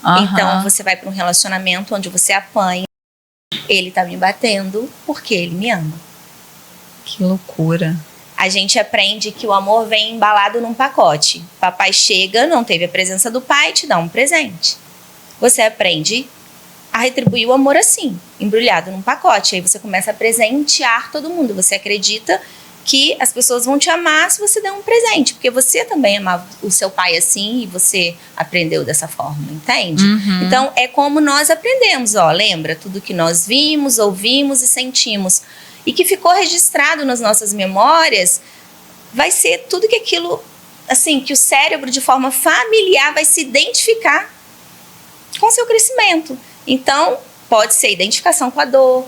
Uhum. Então você vai para um relacionamento onde você apanha. Ele tá me batendo porque ele me ama. Que loucura. A gente aprende que o amor vem embalado num pacote. Papai chega, não teve a presença do pai, te dá um presente. você aprende a retribuir o amor assim, embrulhado num pacote. Aí você começa a presentear todo mundo. Você acredita que as pessoas vão te amar se você der um presente, porque você também amava o seu pai assim e você aprendeu dessa forma, entende? Então, é como nós aprendemos, ó, lembra? Tudo que nós vimos, ouvimos e sentimos e que ficou registrado nas nossas memórias, vai ser tudo que aquilo, assim, que o cérebro de forma familiar vai se identificar com o seu crescimento. Então, pode ser identificação com a dor,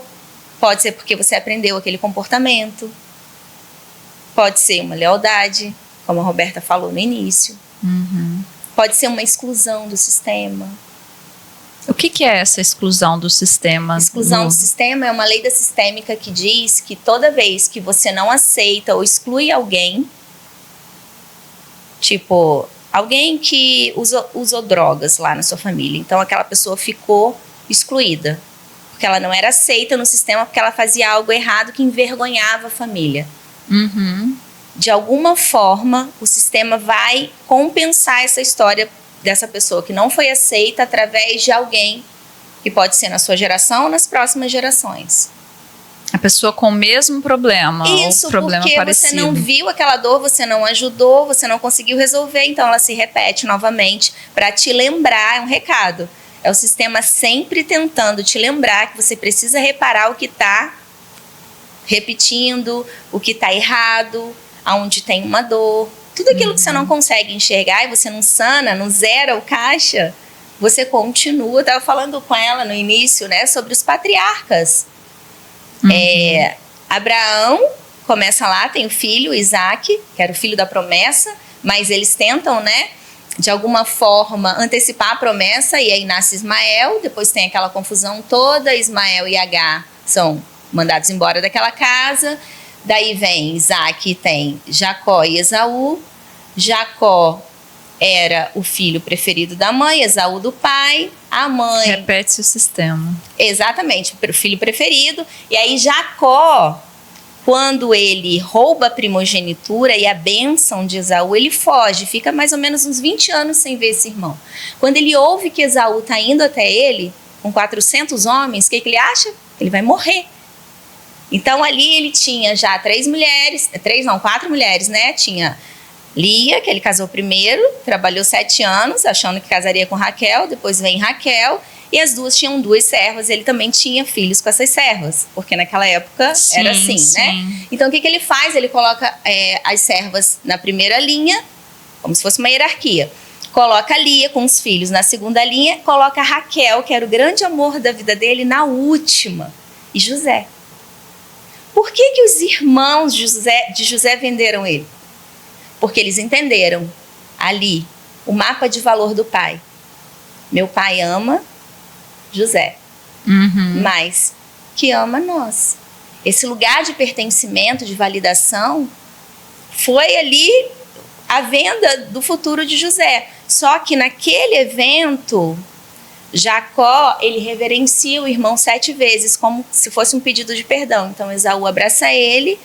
pode ser porque você aprendeu aquele comportamento, pode ser uma lealdade, como a Roberta falou no início, pode ser uma exclusão do sistema. O que é essa exclusão do sistema? Exclusão do sistema é uma lei da sistêmica que diz que toda vez que você não aceita ou exclui alguém, tipo, alguém que usou drogas lá na sua família, então aquela pessoa ficou excluída, porque ela não era aceita no sistema, porque ela fazia algo errado que envergonhava a família. De alguma forma, o sistema vai compensar essa história dessa pessoa que não foi aceita através de alguém que pode ser na sua geração ou nas próximas gerações. A pessoa com o mesmo problema. Isso, ou problema porque parecido. você não viu aquela dor, você não ajudou, você não conseguiu resolver, então ela se repete novamente para te lembrar, é um recado. É o sistema sempre tentando te lembrar que você precisa reparar o que está repetindo, o que está errado, aonde tem uma dor. Tudo aquilo que você não consegue enxergar e você não sana, não zera o caixa, você continua. Eu estava falando com ela no início, né, sobre os patriarcas. Abraão começa lá, tem o filho, Isaac, que era o filho da promessa, mas eles tentam, né, de alguma forma antecipar a promessa, e aí nasce Ismael, depois tem aquela confusão toda, Ismael e Agar são mandados embora daquela casa, daí vem Isaac, tem Jacó e Esaú. Jacó era o filho preferido da mãe, Esaú do pai, a mãe... Repete-se o sistema. Exatamente, o filho preferido, e aí Jacó, quando ele rouba a primogenitura e a bênção de Esaú, ele foge, fica mais ou menos uns 20 anos sem ver esse irmão. Quando ele ouve que Esaú está indo até ele, com 400 homens, o que ele acha? Ele vai morrer. Então ali ele tinha já 4 mulheres, né? Tinha Lia, que ele casou primeiro, trabalhou 7 anos, achando que casaria com Raquel, depois vem Raquel, e as duas tinham 2 servas, ele também tinha filhos com essas servas, porque naquela época era assim, né? Então o que ele faz? Ele coloca as servas na primeira linha, como se fosse uma hierarquia. Coloca Lia com os filhos na segunda linha, coloca Raquel, que era o grande amor da vida dele, na última, e José. Por que os irmãos de José venderam ele? Porque eles entenderam ali o mapa de valor do pai. Meu pai ama José, mas que ama nós. Esse lugar de pertencimento, de validação, foi ali a venda do futuro de José. Só que naquele evento, Jacó, ele reverencia o irmão 7 vezes, como se fosse um pedido de perdão. Então Esaú abraça ele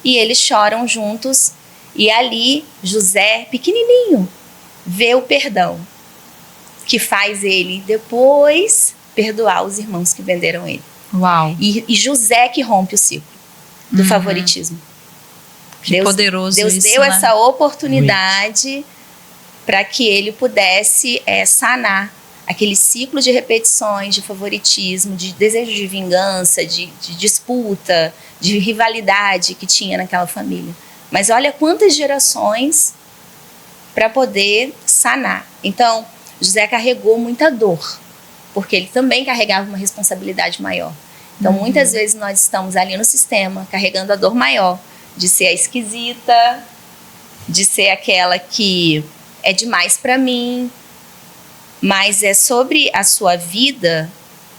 e eles choram juntos. E ali, José, pequenininho, vê o perdão, que faz ele depois perdoar os irmãos que venderam ele. Uau! E José que rompe o ciclo do favoritismo. Que poderoso Deus isso, deu né? essa oportunidade para que ele pudesse sanar aquele ciclo de repetições, de favoritismo, de desejo de vingança, de disputa, de rivalidade que tinha naquela família. Mas olha quantas gerações para poder sanar. Então, José carregou muita dor, porque ele também carregava uma responsabilidade maior. Então, muitas vezes nós estamos ali no sistema, carregando a dor maior, de ser a esquisita, de ser aquela que é demais para mim, mas é sobre a sua vida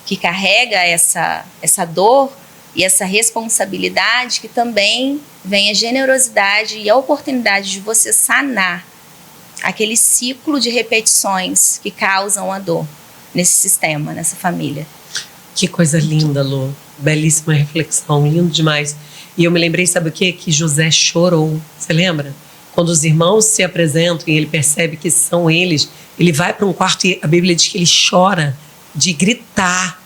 que carrega essa dor e essa responsabilidade que também vem a generosidade e a oportunidade de você sanar aquele ciclo de repetições que causam a dor nesse sistema, nessa família. Que coisa linda, Lu. Belíssima reflexão, lindo demais. E eu me lembrei, sabe o quê? Que José chorou. Você lembra? Quando os irmãos se apresentam e ele percebe que são eles, ele vai para um quarto e a Bíblia diz que ele chora de gritar.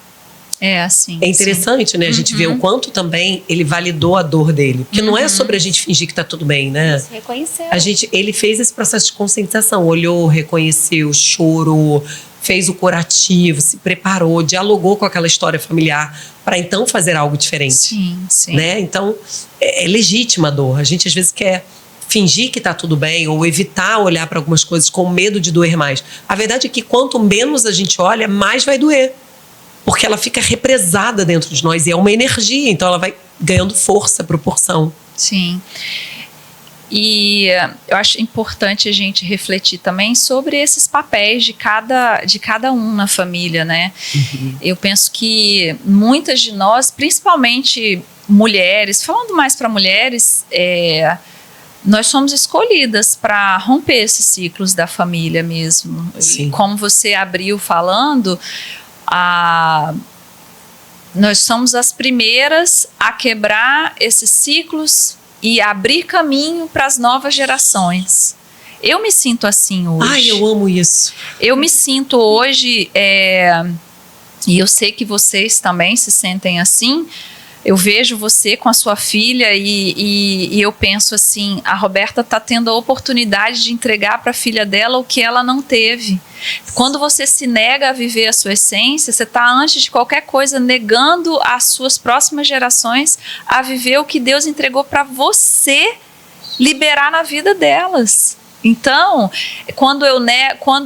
Assim. É interessante, né? A gente vê o quanto também ele validou a dor dele. Porque não é sobre a gente fingir que tá tudo bem, né? Se reconheceu. Ele fez esse processo de conscientização. Olhou, reconheceu, chorou, fez o curativo, se preparou, dialogou com aquela história familiar para então fazer algo diferente. Sim. Né? Então, é legítima a dor. A gente às vezes quer fingir que tá tudo bem ou evitar olhar para algumas coisas com medo de doer mais. A verdade é que quanto menos a gente olha, mais vai doer. Porque ela fica represada dentro de nós e é uma energia, então ela vai ganhando força, proporção. Sim. E eu acho importante a gente refletir também sobre esses papéis de cada um na família, né? Eu penso que muitas de nós, principalmente mulheres, falando mais para mulheres, nós somos escolhidas para romper esses ciclos da família mesmo. Sim. E como você abriu falando, nós somos as primeiras a quebrar esses ciclos e abrir caminho para as novas gerações. Eu me sinto assim hoje. Ai, eu amo isso. Eu me sinto hoje, e eu sei que vocês também se sentem assim. Eu vejo você com a sua filha e eu penso assim, a Roberta está tendo a oportunidade de entregar para a filha dela o que ela não teve. Quando você se nega a viver a sua essência, você está, antes de qualquer coisa, negando as suas próximas gerações a viver o que Deus entregou para você liberar na vida delas. Então, quando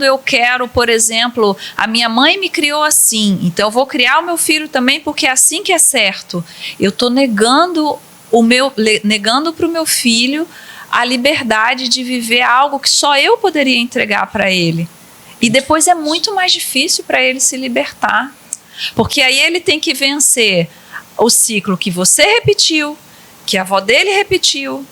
eu quero, por exemplo, a minha mãe me criou assim, então eu vou criar o meu filho também porque é assim que é certo. Eu estou negando para o meu filho a liberdade de viver algo que só eu poderia entregar para ele. E depois é muito mais difícil para ele se libertar. Porque aí ele tem que vencer o ciclo que você repetiu, que a avó dele repetiu.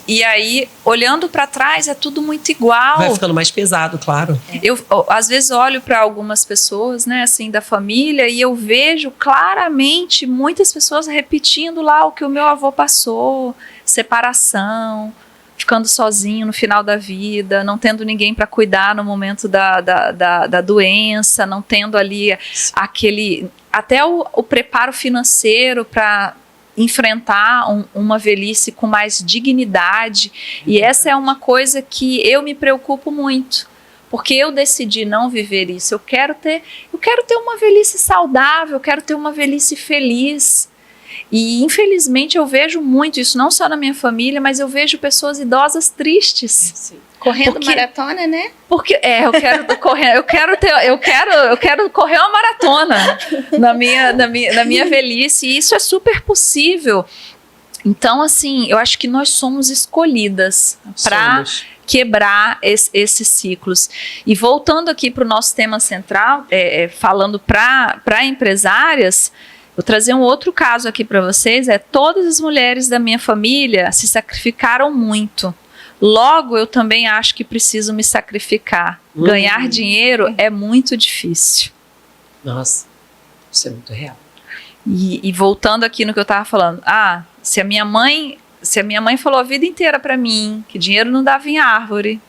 E aí, olhando para trás, é tudo muito igual. Vai ficando mais pesado, claro. Eu às vezes olho para algumas pessoas, né, assim, da família, e eu vejo claramente muitas pessoas repetindo lá o que o meu avô passou: separação, ficando sozinho no final da vida, não tendo ninguém para cuidar no momento da doença, não tendo ali até o preparo financeiro para enfrentar uma velhice com mais dignidade. E essa é uma coisa que eu me preocupo muito, porque eu decidi não viver isso. Eu quero ter uma velhice saudável, eu quero ter uma velhice feliz. E infelizmente eu vejo muito isso, não só na minha família, mas eu vejo pessoas idosas tristes. Sim. Correndo maratona, né? Porque eu quero correr uma maratona na minha velhice, e isso é super possível. Então, assim, eu acho que nós somos escolhidas para quebrar esses ciclos. E voltando aqui para o nosso tema central, falando para empresárias, vou trazer um outro caso aqui para vocês. Todas as mulheres da minha família se sacrificaram muito. Logo, eu também acho que preciso me sacrificar. Ganhar dinheiro é muito difícil. Nossa, isso é muito real. E voltando aqui no que eu estava falando, se a minha mãe falou a vida inteira para mim que dinheiro não dava em árvore,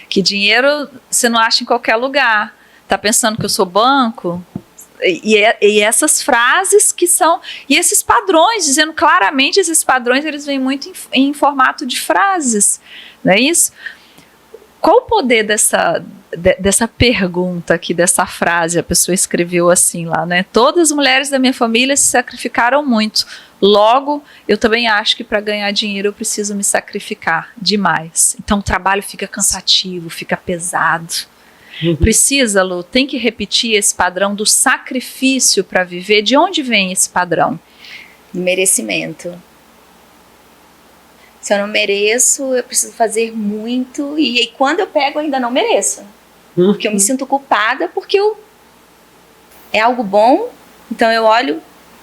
que dinheiro você não acha em qualquer lugar, tá pensando que eu sou banco? E essas frases que são, e esses padrões, dizendo claramente, esses padrões, eles vêm muito em formato de frases, não é isso? Qual o poder dessa pergunta aqui, dessa frase? A pessoa escreveu assim lá, né? Todas as mulheres da minha família se sacrificaram muito. Logo, eu também acho que para ganhar dinheiro eu preciso me sacrificar demais. Então o trabalho fica cansativo, fica pesado. Precisa, Lu, tem que repetir esse padrão do sacrifício para viver. De onde vem esse padrão? Merecimento. Se eu não mereço, eu preciso fazer muito. E aí, quando eu pego, eu ainda não mereço. Porque eu me sinto culpada, porque é algo bom, então eu olho,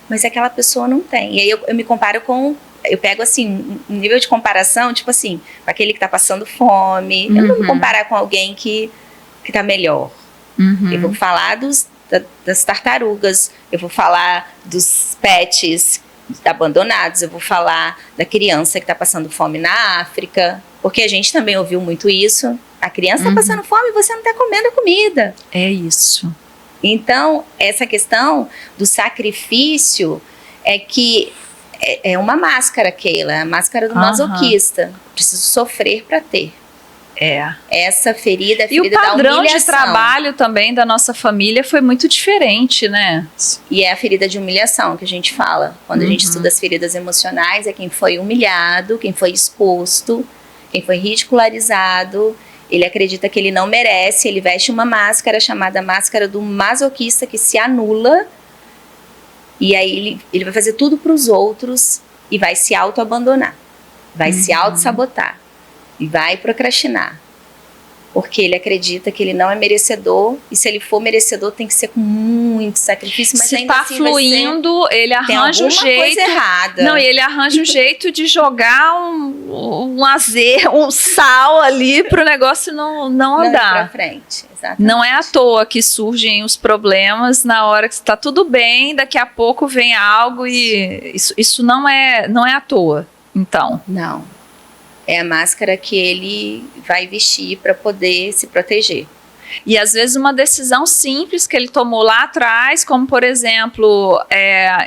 mas aquela pessoa não tem. E aí eu me comparo com... Eu pego, assim, um nível de comparação, tipo assim, com aquele que está passando fome. Eu não vou me comparar com alguém que está melhor. Eu vou falar das tartarugas, eu vou falar dos pets abandonados, eu vou falar da criança que está passando fome na África, porque a gente também ouviu muito isso. A criança está passando fome e você não está comendo a comida. É isso. Então, essa questão do sacrifício é que é uma máscara, Keila, a máscara do masoquista. Preciso sofrer para ter. Essa ferida é a ferida da humilhação. E o padrão de trabalho também da nossa família foi muito diferente, né? E é a ferida de humilhação que a gente fala. Quando a gente estuda as feridas emocionais, é quem foi humilhado, quem foi exposto, quem foi ridicularizado. Ele acredita que ele não merece, ele veste uma máscara chamada máscara do masoquista, que se anula. E aí ele vai fazer tudo para os outros e vai se auto-abandonar. Vai se auto-sabotar. E vai procrastinar. Porque ele acredita que ele não é merecedor. E se ele for merecedor, tem que ser com muito sacrifício. Mas se ainda tá assim fluindo, ele arranja um jeito. Coisa errada. Não, e ele arranja um jeito de jogar um azeite, um sal ali pro negócio não andar. Não ir pra frente. Exatamente. Não é à toa que surgem os problemas na hora que está tudo bem, daqui a pouco vem algo e isso não é à toa. Então. Não. É a máscara que ele vai vestir para poder se proteger. E às vezes uma decisão simples que ele tomou lá atrás, como por exemplo,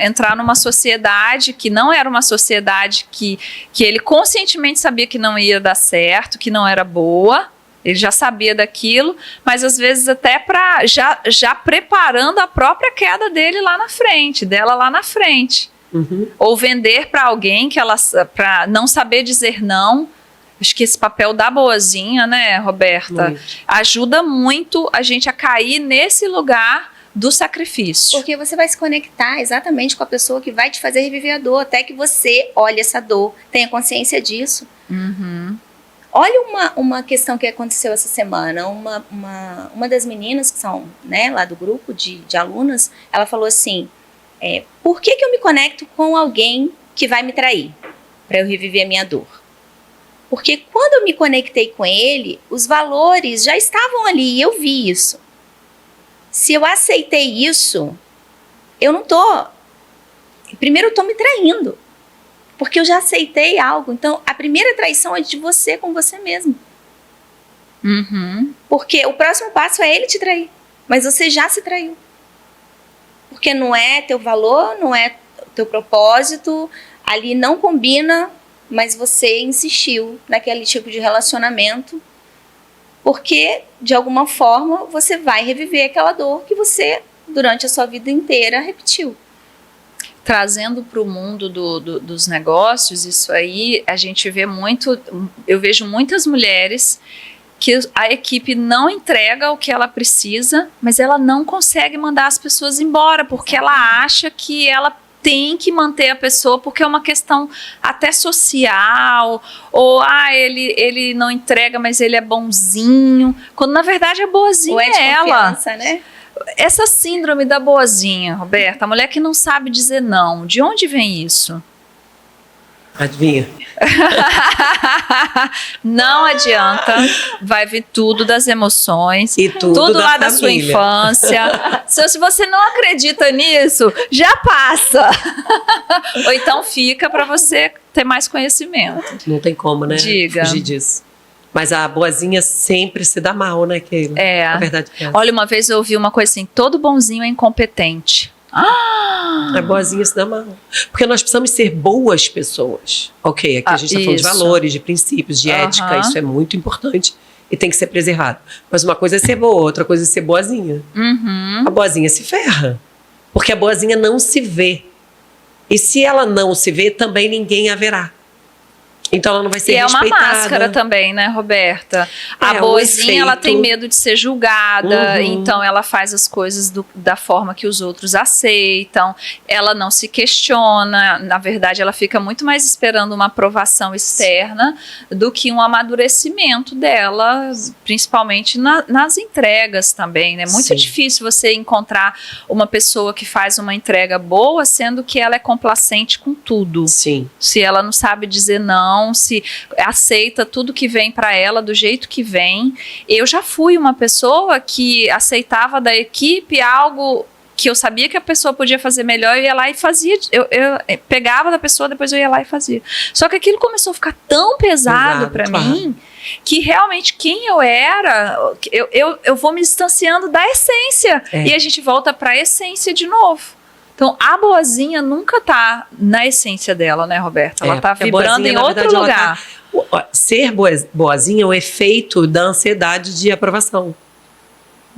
entrar numa sociedade que não era uma sociedade que ele conscientemente sabia que não ia dar certo, que não era boa, ele já sabia daquilo, mas às vezes até para já preparando a própria queda dele lá na frente, dela lá na frente. Ou vender para alguém para não saber dizer não. Acho que esse papel da boazinha, né, Roberta, ajuda muito a gente a cair nesse lugar do sacrifício. Porque você vai se conectar exatamente com a pessoa que vai te fazer reviver a dor, até que você olhe essa dor, tenha consciência disso. Olha uma questão que aconteceu essa semana. Uma das meninas que são, né, lá do grupo de alunas, ela falou assim, por que eu me conecto com alguém que vai me trair? Para eu reviver a minha dor. Porque quando eu me conectei com ele, os valores já estavam ali e eu vi isso. Se eu aceitei isso, eu não tô... Primeiro eu tô me traindo. Porque eu já aceitei algo. Então, a primeira traição é de você com você mesmo. Porque o próximo passo é ele te trair. Mas você já se traiu. Porque não é teu valor, não é teu propósito, ali não combina, mas você insistiu naquele tipo de relacionamento, porque, de alguma forma, você vai reviver aquela dor que você, durante a sua vida inteira, repetiu. Trazendo para o mundo dos negócios, isso aí, a gente vê muito, eu vejo muitas mulheres que a equipe não entrega o que ela precisa, mas ela não consegue mandar as pessoas embora, porque ela acha que ela tem que manter a pessoa, porque é uma questão até social, ou ele não entrega, mas ele é bonzinho, quando na verdade a boazinha ou é de ela. Confiança, né? Essa síndrome da boazinha, Roberta, a mulher que não sabe dizer não, de onde vem isso? Adivinha? Não adianta, vai vir tudo das emoções, e tudo lá da sua infância. Se você não acredita nisso, já passa. Ou então fica para você ter mais conhecimento. Não tem como, né? Diga. Fugir disso. Mas a boazinha sempre se dá mal, né, Keila? A verdade é essa. Olha, uma vez eu ouvi uma coisa assim, todo bonzinho é incompetente. A boazinha se dá mal. Porque nós precisamos ser boas pessoas. Ok, aqui a gente está falando de valores, de princípios, de ética. Isso é muito importante e tem que ser preservado. Mas uma coisa é ser boa, outra coisa é ser boazinha. A boazinha se ferra. Porque a boazinha não se vê. E se ela não se vê, também ninguém a verá. Então ela não vai ser respeitada. E é uma máscara também, né, Roberta? A boazinha, ela tem medo de ser julgada, então ela faz as coisas da forma que os outros aceitam, ela não se questiona, na verdade ela fica muito mais esperando uma aprovação externa do que um amadurecimento dela, principalmente nas entregas também, né? Muito difícil você encontrar uma pessoa que faz uma entrega boa, sendo que ela é complacente com tudo. Sim. Se ela não sabe dizer não, se aceita tudo que vem para ela do jeito que vem. Eu já fui uma pessoa que aceitava da equipe algo que eu sabia que a pessoa podia fazer melhor, eu ia lá e fazia. Eu pegava da pessoa, depois eu ia lá e fazia. Só que aquilo começou a ficar tão pesado para mim, que realmente quem eu era, eu vou me distanciando da essência. E a gente volta para a essência de novo. Então, a boazinha nunca tá na essência dela, né, Roberta? Ela tá vibrando em outro lugar. Ser boazinha é o efeito da ansiedade de aprovação.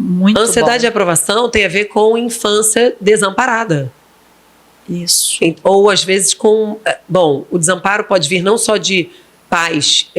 Muito bom. Ansiedade de aprovação tem a ver com infância desamparada. Isso. Ou às vezes com... Bom, o desamparo pode vir não só de pais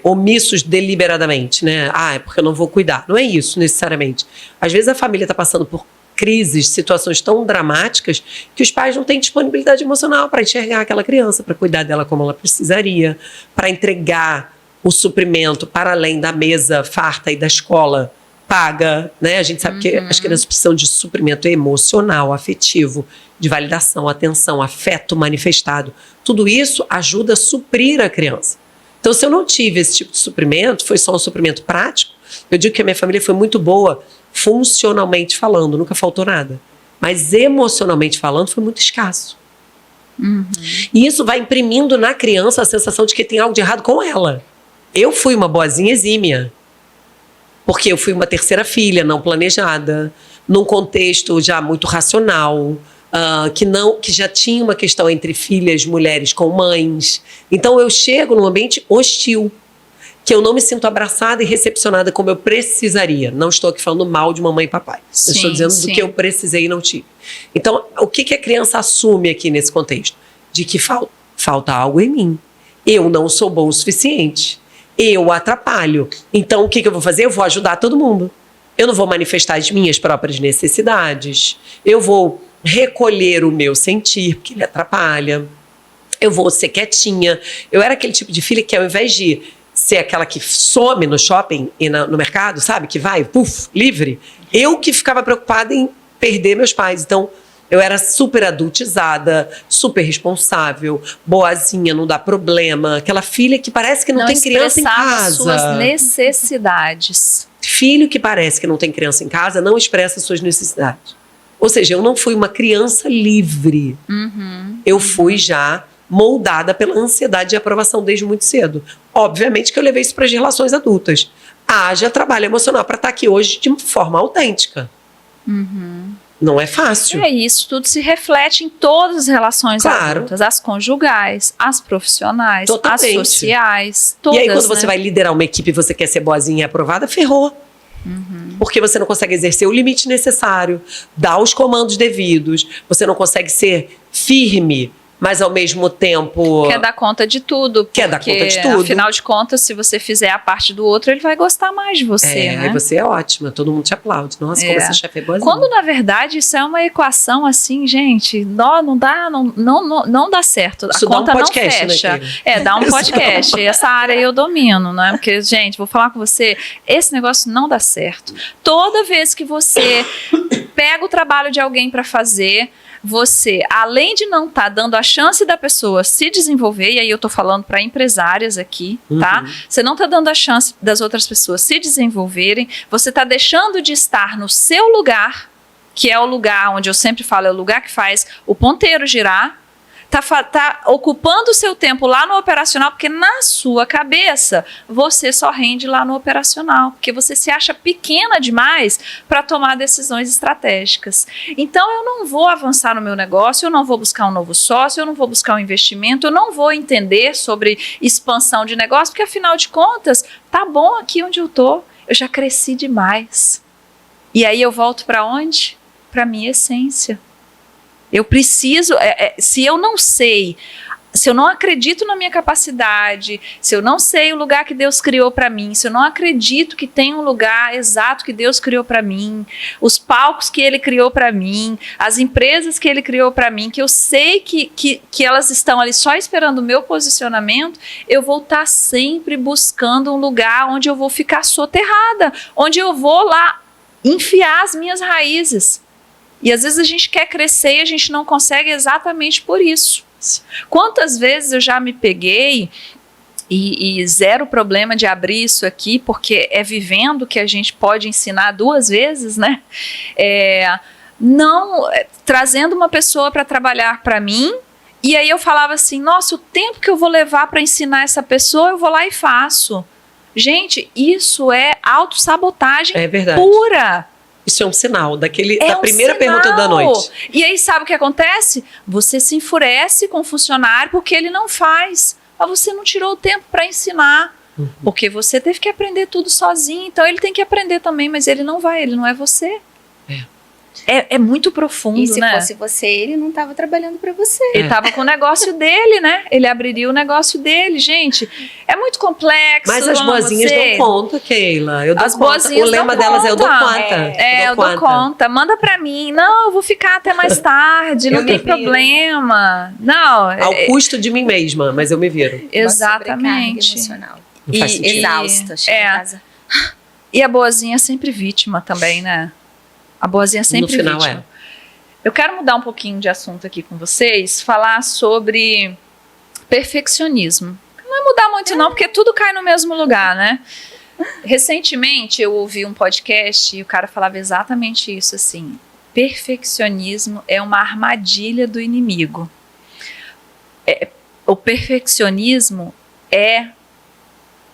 omissos deliberadamente, né? É porque eu não vou cuidar. Não é isso necessariamente. Às vezes a família está passando por crises, situações tão dramáticas que os pais não têm disponibilidade emocional para enxergar aquela criança, para cuidar dela como ela precisaria, para entregar o suprimento para além da mesa farta e da escola paga, né? A gente sabe que as crianças precisam de suprimento emocional, afetivo, de validação, atenção, afeto manifestado. Tudo isso ajuda a suprir a criança. Então, se eu não tive esse tipo de suprimento, foi só um suprimento prático, eu digo que a minha família foi muito boa funcionalmente falando, nunca faltou nada. Mas emocionalmente falando, foi muito escasso. E isso vai imprimindo na criança a sensação de que tem algo de errado com ela. Eu fui uma boazinha exímia. Porque eu fui uma terceira filha, não planejada, num contexto já muito racional, que já tinha uma questão entre filhas, mulheres com mães. Então eu chego num ambiente hostil, que eu não me sinto abraçada e recepcionada como eu precisaria. Não estou aqui falando mal de mamãe e papai. Eu estou dizendo do que eu precisei e não tive. Então, o que a criança assume aqui nesse contexto? De que falta algo em mim. Eu não sou bom o suficiente. Eu atrapalho. Então, o que eu vou fazer? Eu vou ajudar todo mundo. Eu não vou manifestar as minhas próprias necessidades. Eu vou recolher o meu sentir, porque ele atrapalha. Eu vou ser quietinha. Eu era aquele tipo de filha que, ao invés de ser aquela que some no shopping e no mercado, sabe? Que vai, livre. Eu que ficava preocupada em perder meus pais. Então, eu era super adultizada, super responsável, boazinha, não dá problema. Aquela filha que parece que não tem criança em casa. Suas necessidades. Filho que parece que não tem criança em casa não expressa suas necessidades. Ou seja, eu não fui uma criança livre. Eu fui já moldada pela ansiedade de aprovação desde muito cedo. Obviamente que eu levei isso para as relações adultas. Haja trabalho emocional para estar aqui hoje de forma autêntica. Não é fácil. Isso tudo se reflete em todas as relações adultas. As conjugais, as profissionais, as sociais, todas. E aí quando você vai liderar uma equipe e você quer ser boazinha e aprovada, ferrou. Porque você não consegue exercer o limite necessário, dar os comandos devidos, você não consegue ser firme, mas ao mesmo tempo... Quer dar conta de tudo. Quer dar conta de tudo. Afinal de contas, se você fizer a parte do outro, ele vai gostar mais de você, né? Aí você é ótima, todo mundo te aplaude. Nossa, como essa chefe é boazinha. Quando, na verdade, isso é uma equação assim, gente, não dá certo. Isso a conta dá um podcast, não fecha. Né, dá um podcast. Essa área eu domino, né? Porque, gente, vou falar com você, esse negócio não dá certo. Toda vez que você pega o trabalho de alguém para fazer... Você, além de não estar dando a chance da pessoa se desenvolver, e aí eu tô falando para empresárias aqui, tá? Você não tá dando a chance das outras pessoas se desenvolverem, você tá deixando de estar no seu lugar, que é o lugar onde eu sempre falo, é o lugar que faz o ponteiro girar, tá ocupando o seu tempo lá no operacional, porque na sua cabeça você só rende lá no operacional, porque você se acha pequena demais para tomar decisões estratégicas. Então eu não vou avançar no meu negócio, eu não vou buscar um novo sócio, eu não vou buscar um investimento, eu não vou entender sobre expansão de negócio, porque afinal de contas, tá bom aqui onde eu tô, eu já cresci demais. E aí eu volto para onde? Para minha essência. Eu preciso, se eu não sei, se eu não acredito na minha capacidade, se eu não sei o lugar que Deus criou para mim, se eu não acredito que tem um lugar exato que Deus criou para mim, os palcos que Ele criou para mim, as empresas que Ele criou para mim, que eu sei que elas estão ali só esperando o meu posicionamento, eu vou estar sempre buscando um lugar onde eu vou ficar soterrada, onde eu vou lá enfiar as minhas raízes. E às vezes a gente quer crescer e a gente não consegue exatamente por isso. Quantas vezes eu já me peguei, e zero problema de abrir isso aqui, porque é vivendo que a gente pode ensinar 2 vezes, né? não trazendo uma pessoa para trabalhar para mim, e aí eu falava assim, nossa, o tempo que eu vou levar para ensinar essa pessoa, eu vou lá e faço. Gente, isso é autossabotagem pura. Isso é um sinal da um primeira sinal. Pergunta da noite. E aí sabe o que acontece? Você se enfurece com o funcionário porque ele não faz. Mas você não tirou o tempo para ensinar. Porque você teve que aprender tudo sozinho. Então ele tem que aprender também, mas ele não vai, ele não é você. É muito profundo, E se né? fosse você, ele não estava trabalhando para você. Ele tava com o negócio dele, né? Ele abriria o negócio dele, gente. É muito complexo. Mas as boazinhas dão conta, Keila. Eu dou As conta. boazinhas O lema dão delas é eu dou conta. conta. Eu dou conta. Manda pra mim. Não, eu vou ficar até mais tarde, não tem problema. Não. Ao custo de mim mesma, mas eu me viro. Exatamente. Emocional. Não faz sentido. Exausta, chega em casa. E a boazinha é sempre vítima também, né? A boazinha é sempre No final vítima. Eu quero mudar um pouquinho de assunto aqui com vocês, falar sobre perfeccionismo. Não é mudar muito não, porque tudo cai no mesmo lugar, né? Recentemente eu ouvi um podcast e o cara falava exatamente isso, assim, perfeccionismo é uma armadilha do inimigo. O perfeccionismo é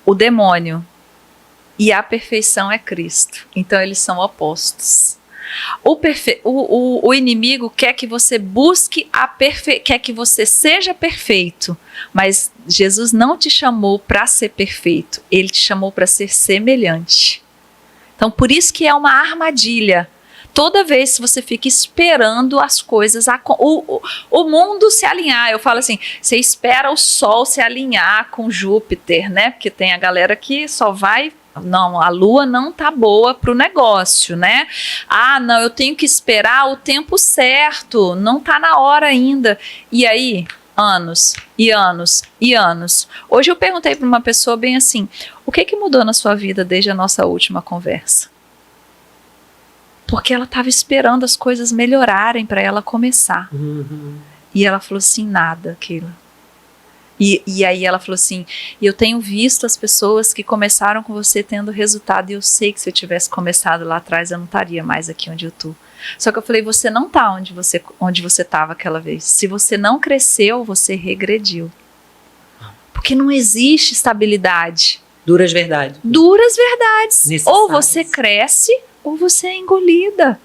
o demônio e a perfeição é Cristo. Então eles são opostos. O inimigo quer que você busque quer que você seja perfeito, mas Jesus não te chamou para ser perfeito, ele te chamou para ser semelhante. Então por isso que é uma armadilha. Toda vez que você fica esperando as coisas, o mundo se alinhar. Eu falo assim, você espera o Sol se alinhar com Júpiter, né? Porque tem a galera que só vai... Não, a lua não tá boa pro negócio, né? Ah, não, eu tenho que esperar o tempo certo, não tá na hora ainda. E aí, anos e anos e anos. Hoje eu perguntei para uma pessoa bem assim, o que mudou na sua vida desde a nossa última conversa? Porque ela estava esperando as coisas melhorarem para ela começar. E ela falou assim, nada, Keila. E aí ela falou assim, eu tenho visto as pessoas que começaram com você tendo resultado, e eu sei que se eu tivesse começado lá atrás, eu não estaria mais aqui onde eu tô. Só que eu falei, você não tá onde você estava aquela vez. Se você não cresceu, você regrediu. Porque não existe estabilidade. Duras verdades. Duras verdades. Ou você cresce, ou você é engolida.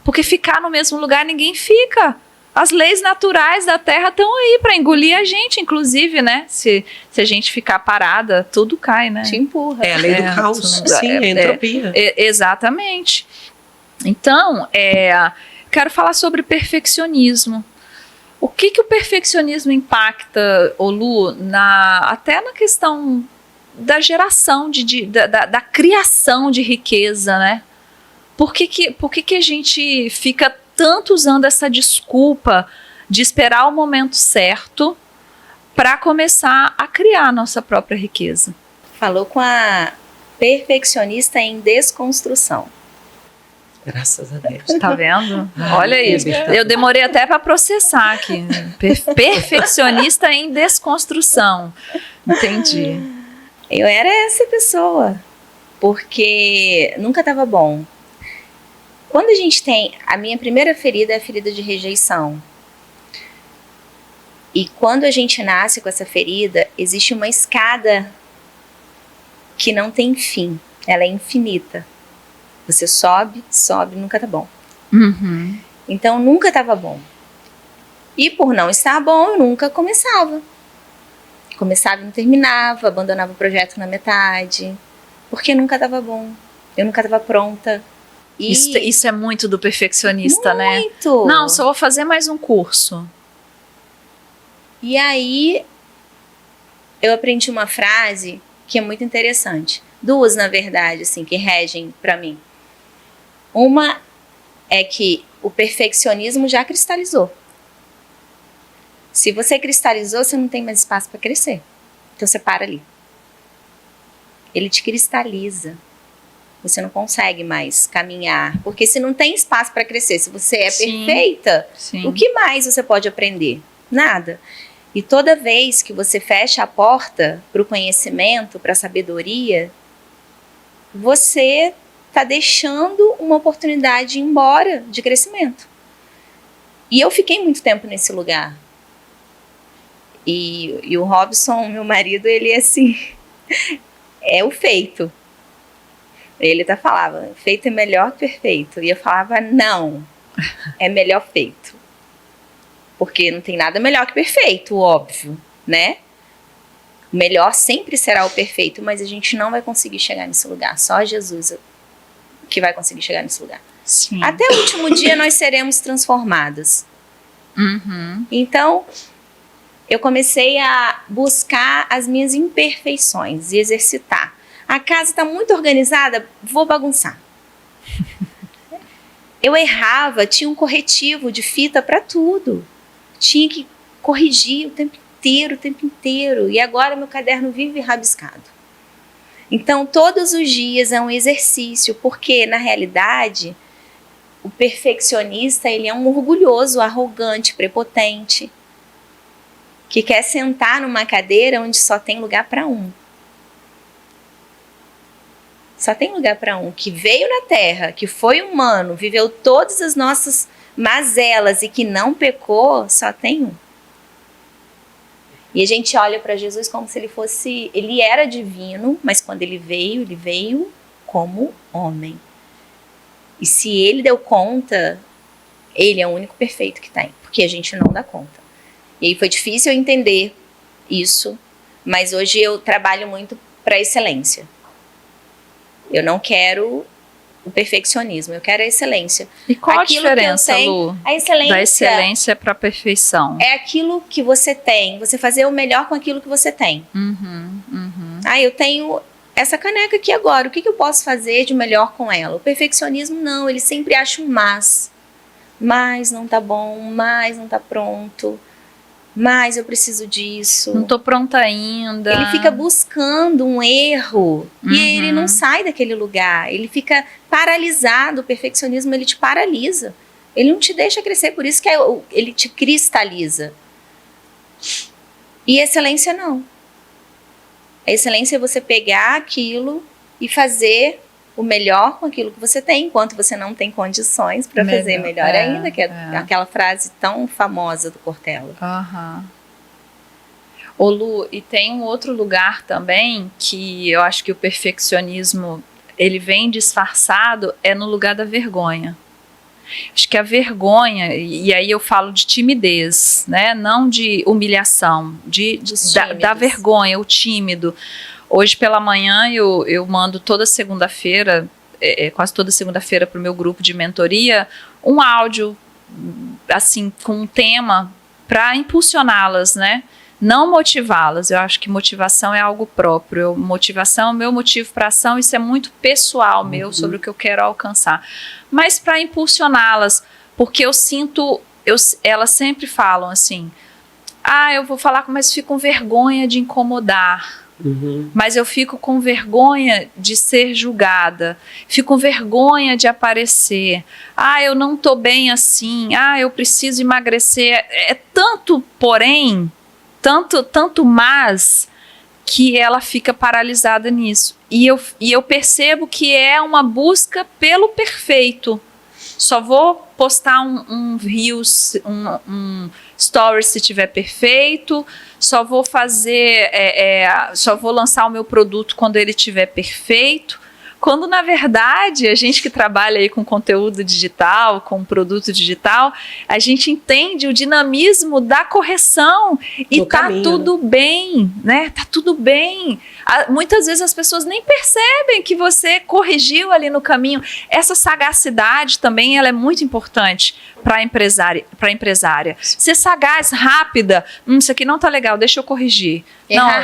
Porque ficar no mesmo lugar ninguém fica. As leis naturais da Terra estão aí para engolir a gente, inclusive, né? Se a gente ficar parada, tudo cai, né? Te empurra. É a lei do caos, sim, a entropia. Exatamente. Então, quero falar sobre perfeccionismo. O que o perfeccionismo impacta, Lu, até na questão da geração, da criação de riqueza, né? Por que a gente fica tanto usando essa desculpa de esperar o momento certo para começar a criar a nossa própria riqueza? Falou com a perfeccionista em desconstrução. Graças a Deus. Tá vendo? Olha isso. Eu demorei até para processar aqui. Perfeccionista em desconstrução. Entendi. Eu era essa pessoa, porque nunca estava bom. Quando a gente tem... A minha primeira ferida é a ferida de rejeição. E quando a gente nasce com essa ferida, existe uma escada que não tem fim. Ela é infinita. Você sobe, nunca tá bom. Uhum. Então, nunca estava bom. E por não estar bom, eu nunca começava. Começava e não terminava, abandonava o projeto na metade. Porque nunca estava bom. Eu nunca estava pronta. Isso é muito do perfeccionista, né? Muito! Não, só vou fazer mais um curso. E aí, eu aprendi uma frase que é muito interessante. Duas, na verdade, assim, que regem para mim. Uma é que o perfeccionismo já cristalizou. Se você cristalizou, você não tem mais espaço para crescer. Então você para ali. Ele te cristaliza. Você não consegue mais caminhar. Porque se não tem espaço para crescer, se você é perfeita, o que mais você pode aprender? Nada. E toda vez que você fecha a porta para o conhecimento, para a sabedoria, você está deixando uma oportunidade de ir embora de crescimento. E eu fiquei muito tempo nesse lugar. E o Robson, meu marido, ele assim, é o feito. Ele até falava, feito é melhor que perfeito. E eu falava, não, é melhor feito. Porque não tem nada melhor que perfeito, óbvio, né? O melhor sempre será o perfeito, mas a gente não vai conseguir chegar nesse lugar. Só Jesus que vai conseguir chegar nesse lugar. Sim. Até o último dia nós seremos transformadas. Uhum. Então, eu comecei a buscar as minhas imperfeições e exercitar. A casa está muito organizada, vou bagunçar. Eu errava, tinha um corretivo de fita para tudo. Tinha que corrigir o tempo inteiro. E agora meu caderno vive rabiscado. Então, todos os dias é um exercício, porque, na realidade, o perfeccionista, ele é um orgulhoso, arrogante, prepotente, que quer sentar numa cadeira onde só tem lugar para um. Só tem lugar para um, que veio na Terra, que foi humano, viveu todas as nossas mazelas e que não pecou, só tem um. E a gente olha para Jesus como se ele fosse... Ele era divino, mas quando ele veio como homem. E se ele deu conta, ele é o único perfeito que tem, porque a gente não dá conta. E aí foi difícil eu entender isso, mas hoje eu trabalho muito para excelência. Eu não quero o perfeccionismo, eu quero a excelência. E qual Aquilo a diferença, que eu tenho, Lu, a excelência da excelência para a perfeição? é aquilo que você tem, você fazer o melhor com aquilo que você tem. Uhum. Eu tenho essa caneca aqui agora, o que eu posso fazer de melhor com ela? O perfeccionismo não, ele sempre acha um mas não tá bom, mais não tá pronto, mais eu preciso disso. Não tô pronta ainda. Ele fica buscando um erro e ele não sai daquele lugar, ele fica paralisado. O perfeccionismo, ele te paralisa, ele não te deixa crescer, por isso que ele te cristaliza. E excelência não. A excelência é você pegar aquilo e fazer o melhor com aquilo que você tem, enquanto você não tem condições para fazer melhor ainda, que é aquela frase tão famosa do Cortella. Ô Lu, e tem um outro lugar também que eu acho que o perfeccionismo ele vem disfarçado, é no lugar da vergonha. Acho que a vergonha, e aí eu falo de timidez, né? Não de humilhação, da vergonha, o tímido. Hoje pela manhã eu mando toda segunda-feira, quase toda segunda-feira para o meu grupo de mentoria, um áudio assim com um tema para impulsioná-las, né? Não motivá-las. Eu acho que motivação é algo próprio. Motivação é o meu motivo para ação, isso é muito pessoal meu sobre o que eu quero alcançar. Mas para impulsioná-las, porque eu sinto, elas sempre falam assim, eu vou falar, mas fico com vergonha de incomodar. Mas eu fico com vergonha de ser julgada, fico com vergonha de aparecer, eu não tô bem assim, eu preciso emagrecer, é tanto porém, tanto mas, que ela fica paralisada nisso, e eu percebo que é uma busca pelo perfeito. Só vou postar um Reels, um Stories se tiver perfeito, só vou fazer, só vou lançar o meu produto quando ele estiver perfeito, quando na verdade a gente que trabalha aí com conteúdo digital, com produto digital, a gente entende o dinamismo da correção e tá tudo bem, né? Tá tudo bem. Muitas vezes as pessoas nem percebem que você corrigiu ali no caminho. Essa sagacidade também ela é muito importante para a empresária. Ser sagaz, rápida, isso aqui não tá legal, deixa eu corrigir. Errar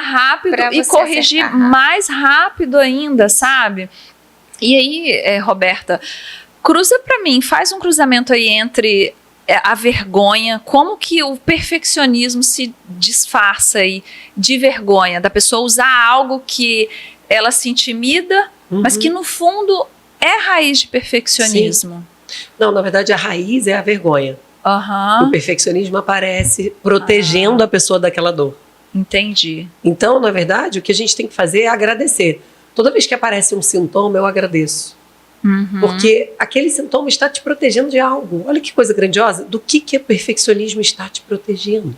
rápido e corrigir mais rápido ainda, sabe? E aí, Roberta, cruza para mim, faz um cruzamento aí entre a vergonha, como que o perfeccionismo se disfarça aí de vergonha, da pessoa usar algo que ela se intimida, mas que no fundo é raiz de perfeccionismo. Sim. Não, na verdade a raiz é a vergonha. O perfeccionismo aparece protegendo a pessoa daquela dor. Entendi. Então, na verdade, o que a gente tem que fazer é agradecer. Toda vez que aparece um sintoma, eu agradeço. Uhum. Porque aquele sintoma está te protegendo de algo. Olha que coisa grandiosa. Do que o perfeccionismo está te protegendo?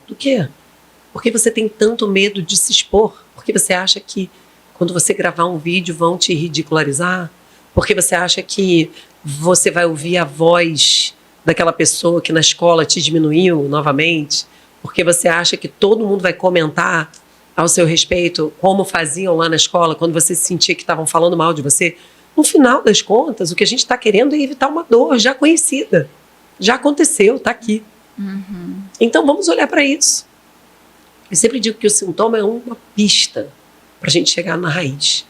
Do quê? Porque você tem tanto medo de se expor? Porque você acha que quando você gravar um vídeo vão te ridicularizar? Porque você acha que você vai ouvir a voz daquela pessoa que na escola te diminuiu novamente? Porque você acha que todo mundo vai comentar ao seu respeito como faziam lá na escola quando você sentia que estavam falando mal de você? No final das contas, o que a gente está querendo é evitar uma dor já conhecida. Já aconteceu, está aqui. Uhum. Então vamos olhar para isso. Eu sempre digo que o sintoma é uma pista para a gente chegar na raiz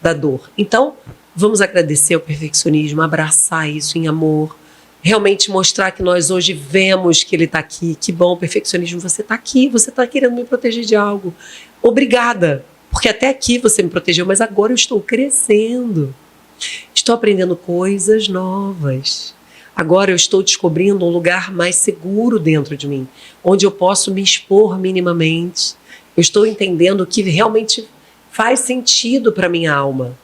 da dor. Então, vamos agradecer o perfeccionismo, abraçar isso em amor, realmente mostrar que nós hoje vemos que ele está aqui. Que bom, perfeccionismo, você está aqui, você está querendo me proteger de algo. Obrigada, porque até aqui você me protegeu, mas agora eu estou crescendo. Estou aprendendo coisas novas. Agora eu estou descobrindo um lugar mais seguro dentro de mim, onde eu posso me expor minimamente. Eu estou entendendo o que realmente faz sentido para minha alma.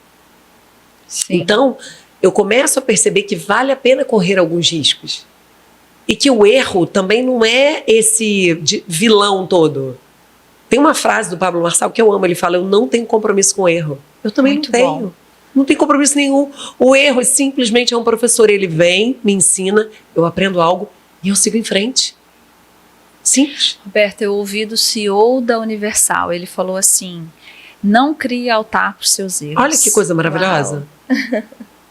Sim. Então, eu começo a perceber que vale a pena correr alguns riscos. E que o erro também não é esse vilão todo. Tem uma frase do Pablo Marçal que eu amo, ele fala: eu não tenho compromisso com o erro. Eu também Muito não tenho. bom. Não tem compromisso nenhum. O erro simplesmente é um professor. Ele vem, me ensina, eu aprendo algo e eu sigo em frente. Simples. Roberta, eu ouvi do CEO da Universal, ele falou assim: não crie altar para os seus erros. Olha que coisa maravilhosa.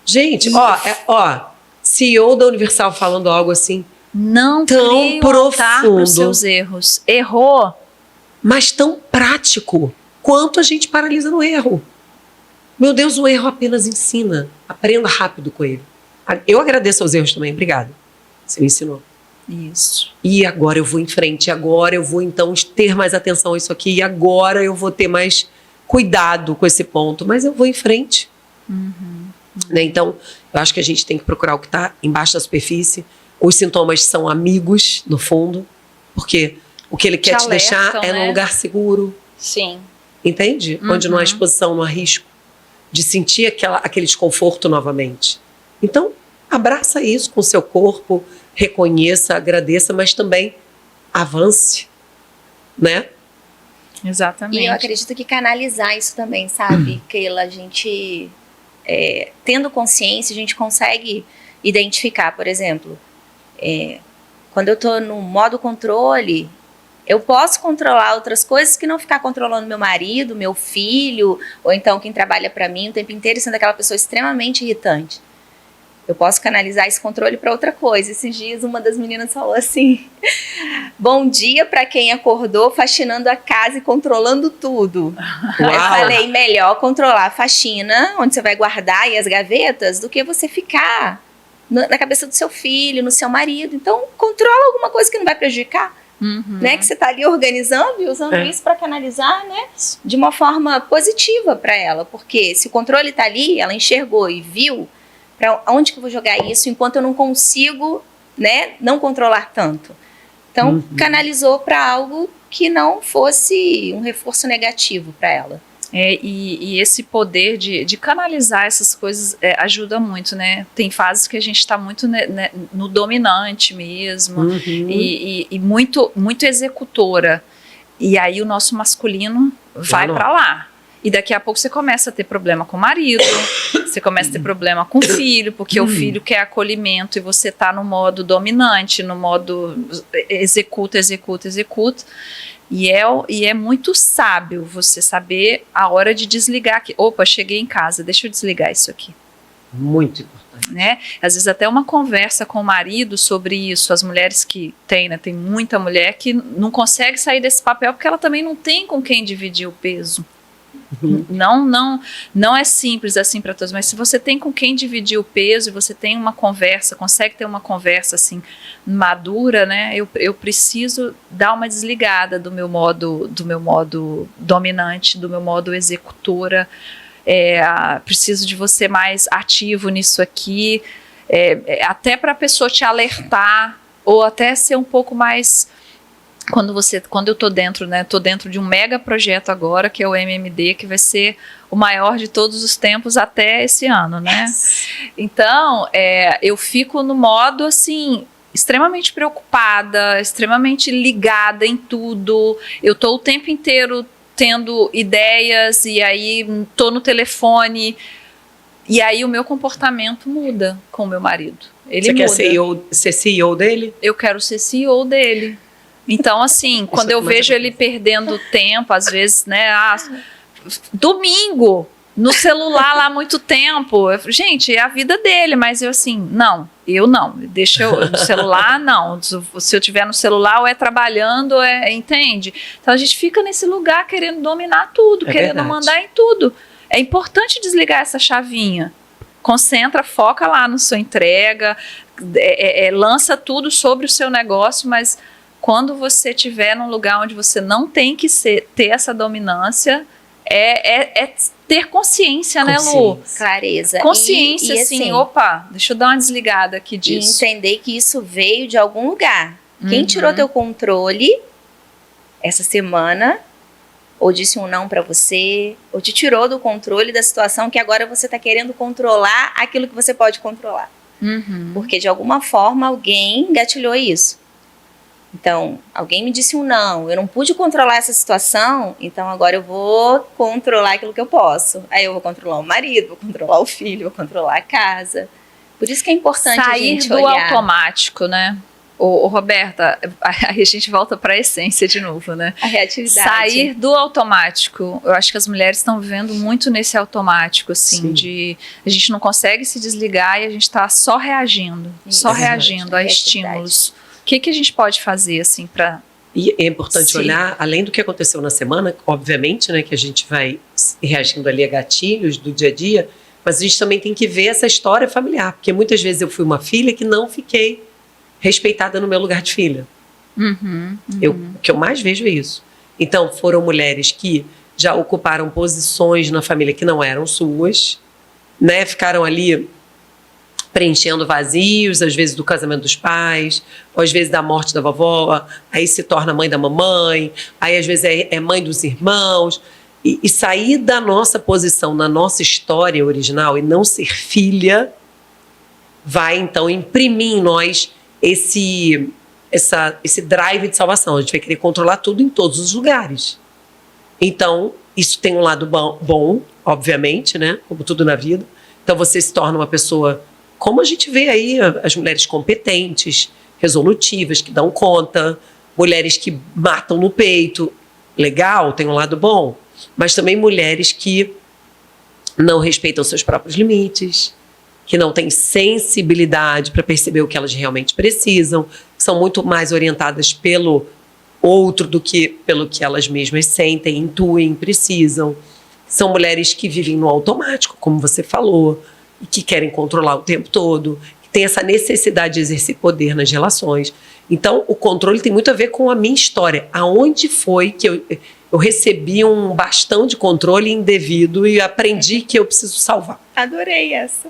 Gente, CEO da Universal falando algo assim. Não tão crie um altar para os seus erros. Errou. Mas tão prático quanto a gente paralisa no erro. Meu Deus, o erro apenas ensina. Aprenda rápido com ele. Eu agradeço aos erros também. Obrigada. Você me ensinou. Isso. E agora eu vou em frente. Agora eu vou, então, ter mais atenção a isso aqui. E agora eu vou ter mais cuidado com esse ponto. Mas eu vou em frente. Né? Então, eu acho que a gente tem que procurar o que está embaixo da superfície. Os sintomas são amigos, no fundo. Porque o que ele quer te deixar é num lugar seguro. Sim. Entende? Onde não há exposição, não há risco de sentir aquele desconforto novamente. Então, abraça isso com o seu corpo, reconheça, agradeça, mas também avance, né? Exatamente. E eu acredito que canalizar isso também, sabe, Keila? A gente, tendo consciência, a gente consegue identificar, por exemplo, quando eu estou no modo controle, eu posso controlar outras coisas que não ficar controlando meu marido, meu filho, ou então quem trabalha para mim o tempo inteiro sendo aquela pessoa extremamente irritante. Eu posso canalizar esse controle para outra coisa. Esses dias uma das meninas falou assim: bom dia para quem acordou faxinando a casa e controlando tudo. Uau. Eu falei, melhor controlar a faxina, onde você vai guardar e as gavetas, do que você ficar na cabeça do seu filho, no seu marido. Então, controla alguma coisa que não vai prejudicar. Né, que você está ali organizando e usando isso para canalizar, né, de uma forma positiva para ela, porque se o controle está ali, ela enxergou e viu para onde que eu vou jogar isso enquanto eu não consigo, né, não controlar tanto. Então, canalizou para algo que não fosse um reforço negativo para ela. E esse poder de canalizar essas coisas ajuda muito, né? Tem fases que a gente está muito no dominante mesmo e muito, muito executora. E aí o nosso masculino vai para lá. E daqui a pouco você começa a ter problema com o marido, você começa a ter problema com o filho, porque o filho quer acolhimento e você está no modo dominante, no modo executa. E é muito sábio você saber a hora de desligar. Opa, cheguei em casa, deixa eu desligar isso aqui. Muito importante. Né? Às vezes até uma conversa com o marido sobre isso. As mulheres que tem, né? Tem muita mulher que não consegue sair desse papel porque ela também não tem com quem dividir o peso. Não é simples assim para todos, mas se você tem com quem dividir o peso e você tem uma conversa, consegue ter uma conversa assim madura, né? Eu preciso dar uma desligada do meu modo dominante, do meu modo executora. Preciso de você mais ativo nisso aqui, até para a pessoa te alertar ou até ser um pouco mais quando eu tô dentro, né? Tô dentro de um mega projeto agora, que é o MMD, que vai ser o maior de todos os tempos até esse ano, né? Então, eu fico no modo, assim, extremamente preocupada, extremamente ligada em tudo. Eu tô o tempo inteiro tendo ideias e aí tô no telefone e aí o meu comportamento muda com o meu marido. Ele Você muda. quer ser CEO dele? Eu quero ser CEO dele. Então, assim, quando eu vejo ele perdendo tempo, às vezes, né? Domingo, no celular lá muito tempo. Gente, é a vida dele, mas eu assim, não. Deixa eu no celular, não. Se eu tiver no celular, ou é trabalhando, entende? Então a gente fica nesse lugar querendo dominar tudo, querendo verdade. mandar em tudo. É importante desligar essa chavinha. Concentra, foca lá na sua entrega, lança tudo sobre o seu negócio, mas quando você estiver num lugar onde você não tem que ter essa dominância, é ter consciência, né, Lu? Clareza. Consciência, e assim, assim, opa, deixa eu dar uma desligada aqui disso. E entender que isso veio de algum lugar. Quem tirou teu controle essa semana, ou disse um não pra você, ou te tirou do controle da situação que agora você tá querendo controlar aquilo que você pode controlar. Porque de alguma forma alguém gatilhou isso. Então, alguém me disse um não, eu não pude controlar essa situação, então agora eu vou controlar aquilo que eu posso. Aí eu vou controlar o marido, vou controlar o filho, vou controlar a casa. Por isso que é importante a gente olhar. Sair do automático, né? Roberta, aí a gente volta para a essência de novo, né? A reatividade. Sair do automático. Eu acho que as mulheres estão vivendo muito nesse automático, assim, de a gente não consegue se desligar e a gente está só reagindo, a estímulos. O que a gente pode fazer, assim, para... E é importante olhar, além do que aconteceu na semana, obviamente, né, que a gente vai reagindo ali a gatilhos do dia a dia, mas a gente também tem que ver essa história familiar, porque muitas vezes eu fui uma filha que não fiquei respeitada no meu lugar de filha. O que eu mais vejo é isso. Então, foram mulheres que já ocuparam posições na família que não eram suas, né, ficaram ali preenchendo vazios, às vezes do casamento dos pais, ou às vezes da morte da vovó, aí se torna mãe da mamãe, aí às vezes é mãe dos irmãos, e sair da nossa posição, na nossa história original, e não ser filha, vai então imprimir em nós esse drive de salvação. A gente vai querer controlar tudo em todos os lugares. Então, isso tem um lado bom, obviamente, né? Como tudo na vida. Então, você se torna uma pessoa, como a gente vê aí, as mulheres competentes, resolutivas, que dão conta, mulheres que matam no peito. Legal, tem um lado bom. Mas também mulheres que não respeitam seus próprios limites, que não têm sensibilidade para perceber o que elas realmente precisam, que são muito mais orientadas pelo outro do que pelo que elas mesmas sentem, intuem, precisam. São mulheres que vivem no automático, como você falou, e que querem controlar o tempo todo, que têm essa necessidade de exercer poder nas relações. Então, o controle tem muito a ver com a minha história. Aonde foi que eu recebi um bastão de controle indevido e aprendi que eu preciso salvar? Adorei essa.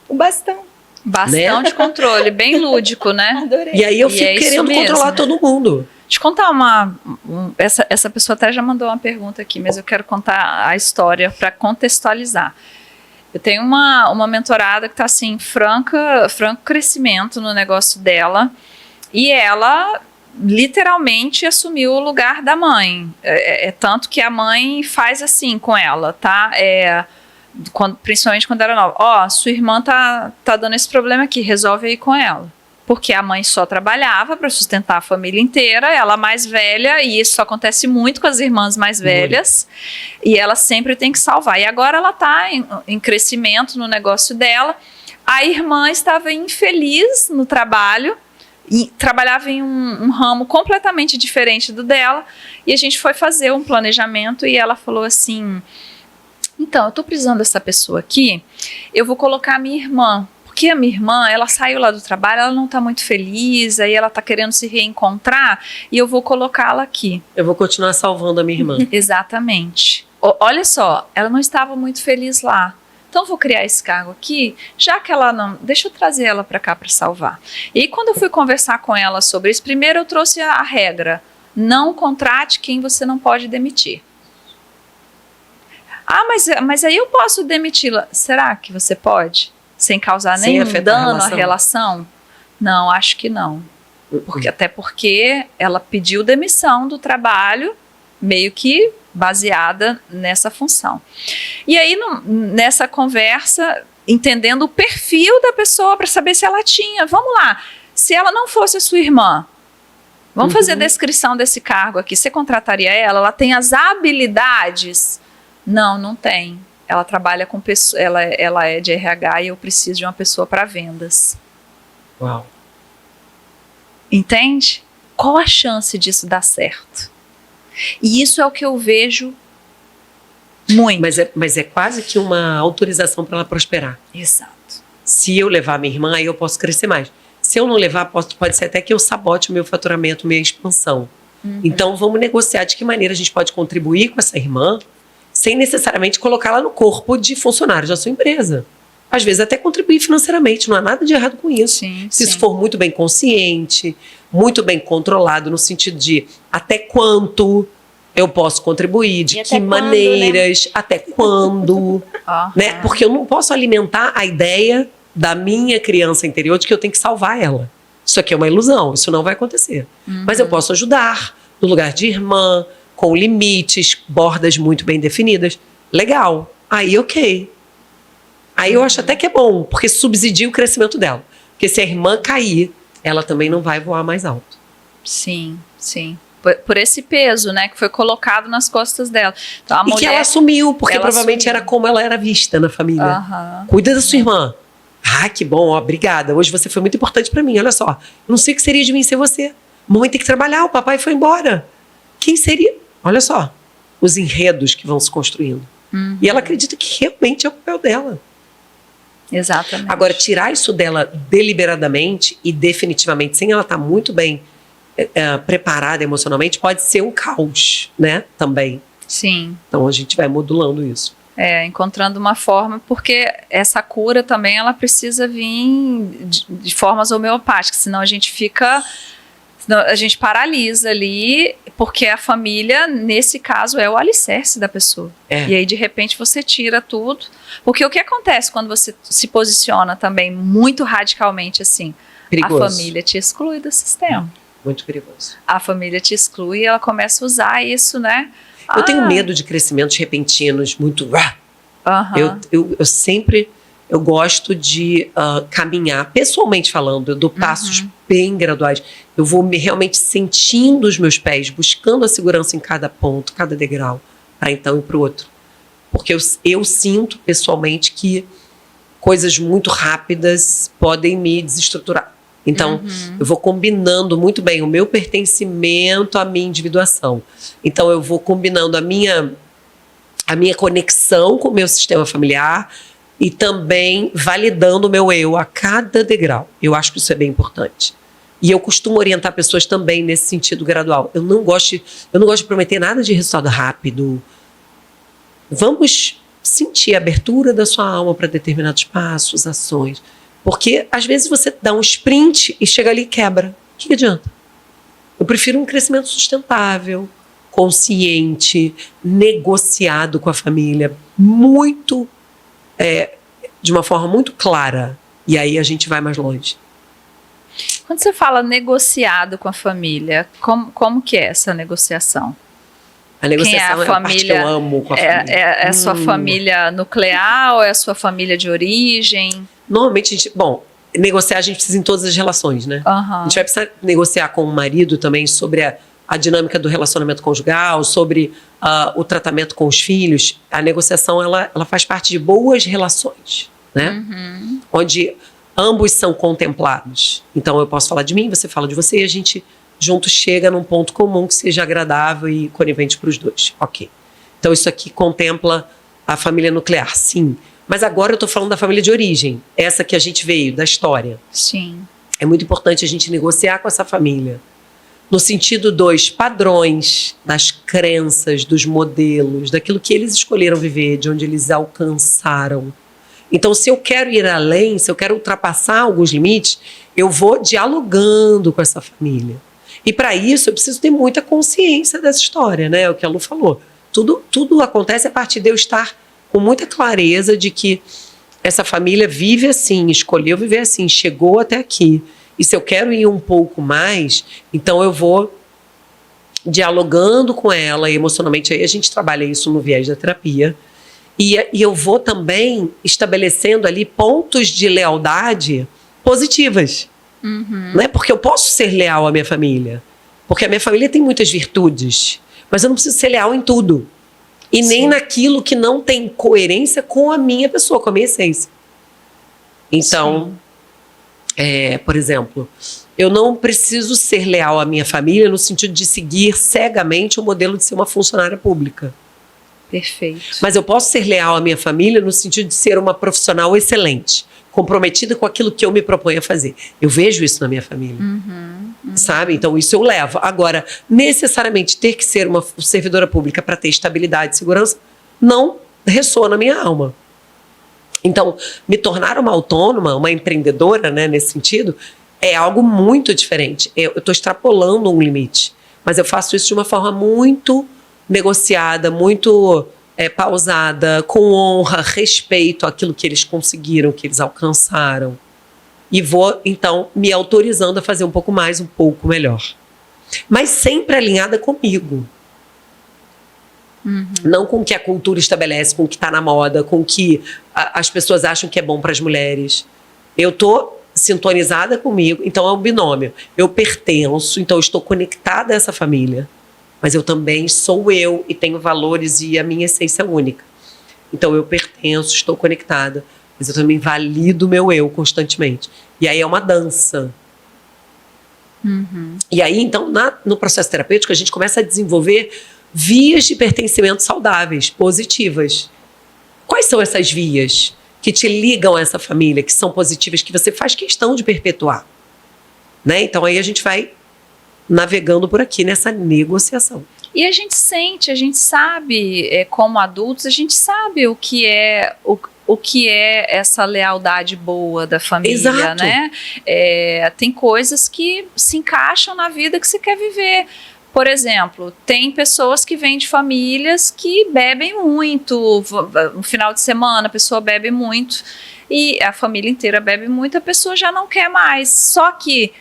O bastão. Bastão, né? De controle, bem lúdico, né? Adorei. E aí eu fico querendo controlar todo mundo. Deixa eu contar essa pessoa até já mandou uma pergunta aqui, mas eu quero contar a história para contextualizar. Eu tenho uma mentorada que está assim, franco crescimento no negócio dela, e ela literalmente assumiu o lugar da mãe. Tanto que a mãe faz assim com ela, tá? Principalmente quando era nova. Sua irmã tá dando esse problema aqui, resolve aí com ela. Porque a mãe só trabalhava para sustentar a família inteira, ela mais velha, e isso acontece muito com as irmãs mais velhas, e ela sempre tem que salvar. E agora ela está em crescimento no negócio dela. A irmã estava infeliz no trabalho, e trabalhava em um ramo completamente diferente do dela, e a gente foi fazer um planejamento, e ela falou assim: então, eu estou precisando dessa pessoa aqui, eu vou colocar a minha irmã, porque a minha irmã, ela saiu lá do trabalho, ela não está muito feliz, aí ela está querendo se reencontrar, e eu vou colocá-la aqui. Eu vou continuar salvando a minha irmã. Exatamente. Olha só, ela não estava muito feliz lá. Então, vou criar esse cargo aqui, já que ela não... Deixa eu trazer ela para cá para salvar. E aí, quando eu fui conversar com ela sobre isso, primeiro eu trouxe a regra. não contrate quem você não pode demitir. Ah, mas aí eu posso demiti-la. Será que você pode? Sem causar nenhum dano à relação? Não, acho que não. Até porque ela pediu demissão do trabalho, meio que baseada nessa função. E aí, nessa conversa, entendendo o perfil da pessoa para saber se ela tinha. Vamos lá, se ela não fosse a sua irmã, vamos fazer a descrição desse cargo aqui. Você contrataria ela? Ela tem as habilidades? Não, não tem. Ela trabalha com pessoas, ela é de RH e eu preciso de uma pessoa para vendas. Uau. Entende? Qual a chance disso dar certo? E isso é o que eu vejo muito. Mas é quase que uma autorização para ela prosperar. Exato. Se eu levar minha irmã, aí eu posso crescer mais. Se eu não levar, pode ser até que eu sabote o meu faturamento, minha expansão. Então, vamos negociar de que maneira a gente pode contribuir com essa irmã sem necessariamente colocá-la no corpo de funcionários da sua empresa. Às vezes até contribuir financeiramente, não há nada de errado com isso. Se isso for muito bem consciente, muito bem controlado, no sentido de até quanto eu posso contribuir, de que maneiras, até quando. Né? Porque eu não posso alimentar a ideia da minha criança interior de que eu tenho que salvar ela. Isso aqui é uma ilusão, isso não vai acontecer. Mas eu posso ajudar no lugar de irmã, com limites, bordas muito bem definidas. Legal. Aí, ok. Aí eu acho até que é bom, porque subsidia o crescimento dela. Porque se a irmã cair, ela também não vai voar mais alto. Sim, sim. Por esse peso, né, que foi colocado nas costas dela. Então, a mulher, que ela assumiu, porque provavelmente era como ela era vista na família. Cuida da sua irmã. Ah, que bom, ó, obrigada. Hoje você foi muito importante pra mim, olha só. Eu não sei o que seria de mim sem você. Mamãe tem que trabalhar, o papai foi embora. Quem seria? Olha só, os enredos que vão se construindo. E ela acredita que realmente é o papel dela. Exatamente. Agora, tirar isso dela deliberadamente e definitivamente, sem ela estar muito bem preparada emocionalmente, pode ser um caos, né? Também. Sim. Então, a gente vai modulando isso. Encontrando uma forma, porque essa cura também, ela precisa vir de formas homeopáticas, senão a gente fica... A gente paralisa ali, porque a família, nesse caso, é o alicerce da pessoa. E aí, de repente, você tira tudo. Porque o que acontece quando você se posiciona também muito radicalmente assim? Perigoso. A família te exclui do sistema. Muito perigoso. A família te exclui e ela começa a usar isso, né? Eu tenho medo de crescimentos repentinos, muito... Eu sempre... Eu gosto de caminhar, pessoalmente falando, eu dou passos bem graduais. Eu vou realmente sentindo os meus pés, buscando a segurança em cada ponto, cada degrau, para então ir para o outro. Porque eu sinto, pessoalmente, que coisas muito rápidas podem me desestruturar. Então, eu vou combinando muito bem o meu pertencimento à minha individuação. Então, eu vou combinando a minha conexão com o meu sistema familiar, e também validando o meu eu a cada degrau. Eu acho que isso é bem importante. E eu costumo orientar pessoas também nesse sentido gradual. Eu não gosto de prometer nada de resultado rápido. Vamos sentir a abertura da sua alma para determinados passos, ações. Porque às vezes você dá um sprint e chega ali e quebra. O que adianta? Eu prefiro um crescimento sustentável, consciente, negociado com a família, muito... de uma forma muito clara, e aí a gente vai mais longe. Quando você fala negociado com a família, como que é essa negociação? A negociação é a parte que eu amo com a família. É a sua família nuclear ou é a sua família de origem? Normalmente, negociar a gente precisa em todas as relações, né? A gente vai precisar negociar com o marido também sobre a dinâmica do relacionamento conjugal, sobre o tratamento com os filhos. A negociação, ela faz parte de boas relações, né? Onde ambos são contemplados. Então, eu posso falar de mim, você fala de você, e a gente juntos chega num ponto comum que seja agradável e conivente para os dois. Ok. Então, isso aqui contempla a família nuclear, sim. Mas agora eu estou falando da família de origem, essa que a gente veio, da história. Sim. É muito importante a gente negociar com essa família, no sentido dos padrões, das crenças, dos modelos, daquilo que eles escolheram viver, de onde eles alcançaram. Então, se eu quero ir além, se eu quero ultrapassar alguns limites, eu vou dialogando com essa família. E para isso eu preciso ter muita consciência dessa história, né? É o que a Lu falou. Tudo acontece a partir de eu estar com muita clareza de que essa família vive assim, escolheu viver assim, chegou até aqui. E se eu quero ir um pouco mais, então eu vou dialogando com ela emocionalmente. Aí a gente trabalha isso no viés da terapia. E eu vou também estabelecendo ali pontos de lealdade positivas. Né? Porque eu posso ser leal à minha família. Porque a minha família tem muitas virtudes. Mas eu não preciso ser leal em tudo. E nem naquilo que não tem coerência com a minha pessoa, com a minha essência. Então, por exemplo, eu não preciso ser leal à minha família no sentido de seguir cegamente o modelo de ser uma funcionária pública. Perfeito. Mas eu posso ser leal à minha família no sentido de ser uma profissional excelente, comprometida com aquilo que eu me proponho a fazer. Eu vejo isso na minha família. Sabe? Então, isso eu levo. Agora, necessariamente ter que ser uma servidora pública para ter estabilidade e segurança não ressoa na minha alma. Então, me tornar uma autônoma, uma empreendedora, né, nesse sentido, é algo muito diferente. Eu estou extrapolando um limite. Mas eu faço isso de uma forma muito negociada, muito pausada, com honra, respeito àquilo que eles conseguiram, que eles alcançaram. E vou, então, me autorizando a fazer um pouco mais, um pouco melhor. Mas sempre alinhada comigo. Não com o que a cultura estabelece, com o que está na moda, com o que as pessoas acham que é bom para as mulheres. Eu estou sintonizada comigo, então é um binômio. Eu pertenço, então eu estou conectada a essa família. Mas eu também sou eu e tenho valores e a minha essência é única. Então eu pertenço, estou conectada, mas eu também valido o meu eu constantemente. E aí é uma dança. E aí, então, no processo terapêutico, a gente começa a desenvolver vias de pertencimento saudáveis, positivas. Quais são essas vias que te ligam a essa família, que são positivas, que você faz questão de perpetuar? Né? Então aí a gente vai navegando por aqui nessa negociação. E a gente sente, a gente sabe, como adultos, a gente sabe o que é essa lealdade boa da família. Exato. Né? Tem coisas que se encaixam na vida que você quer viver. Por exemplo, tem pessoas que vêm de famílias que bebem muito. No final de semana a pessoa bebe muito e a família inteira bebe muito, a pessoa já não quer mais. Só que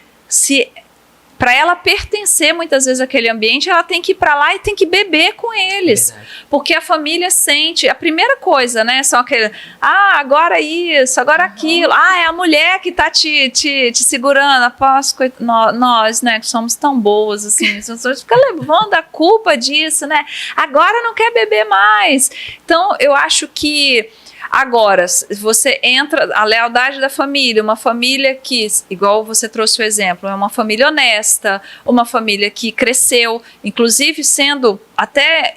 para ela pertencer muitas vezes àquele ambiente, ela tem que ir para lá e tem que beber com eles. Porque a família sente, a primeira coisa, né, são aquele, agora isso, agora aquilo, é a mulher que tá te segurando, após nós, né, que somos tão boas, assim, as pessoas ficam levando a culpa disso, né, agora não quer beber mais. Então, eu acho que agora, você entra, a lealdade da família, uma família que, igual você trouxe o exemplo, é uma família honesta, uma família que cresceu, inclusive sendo até,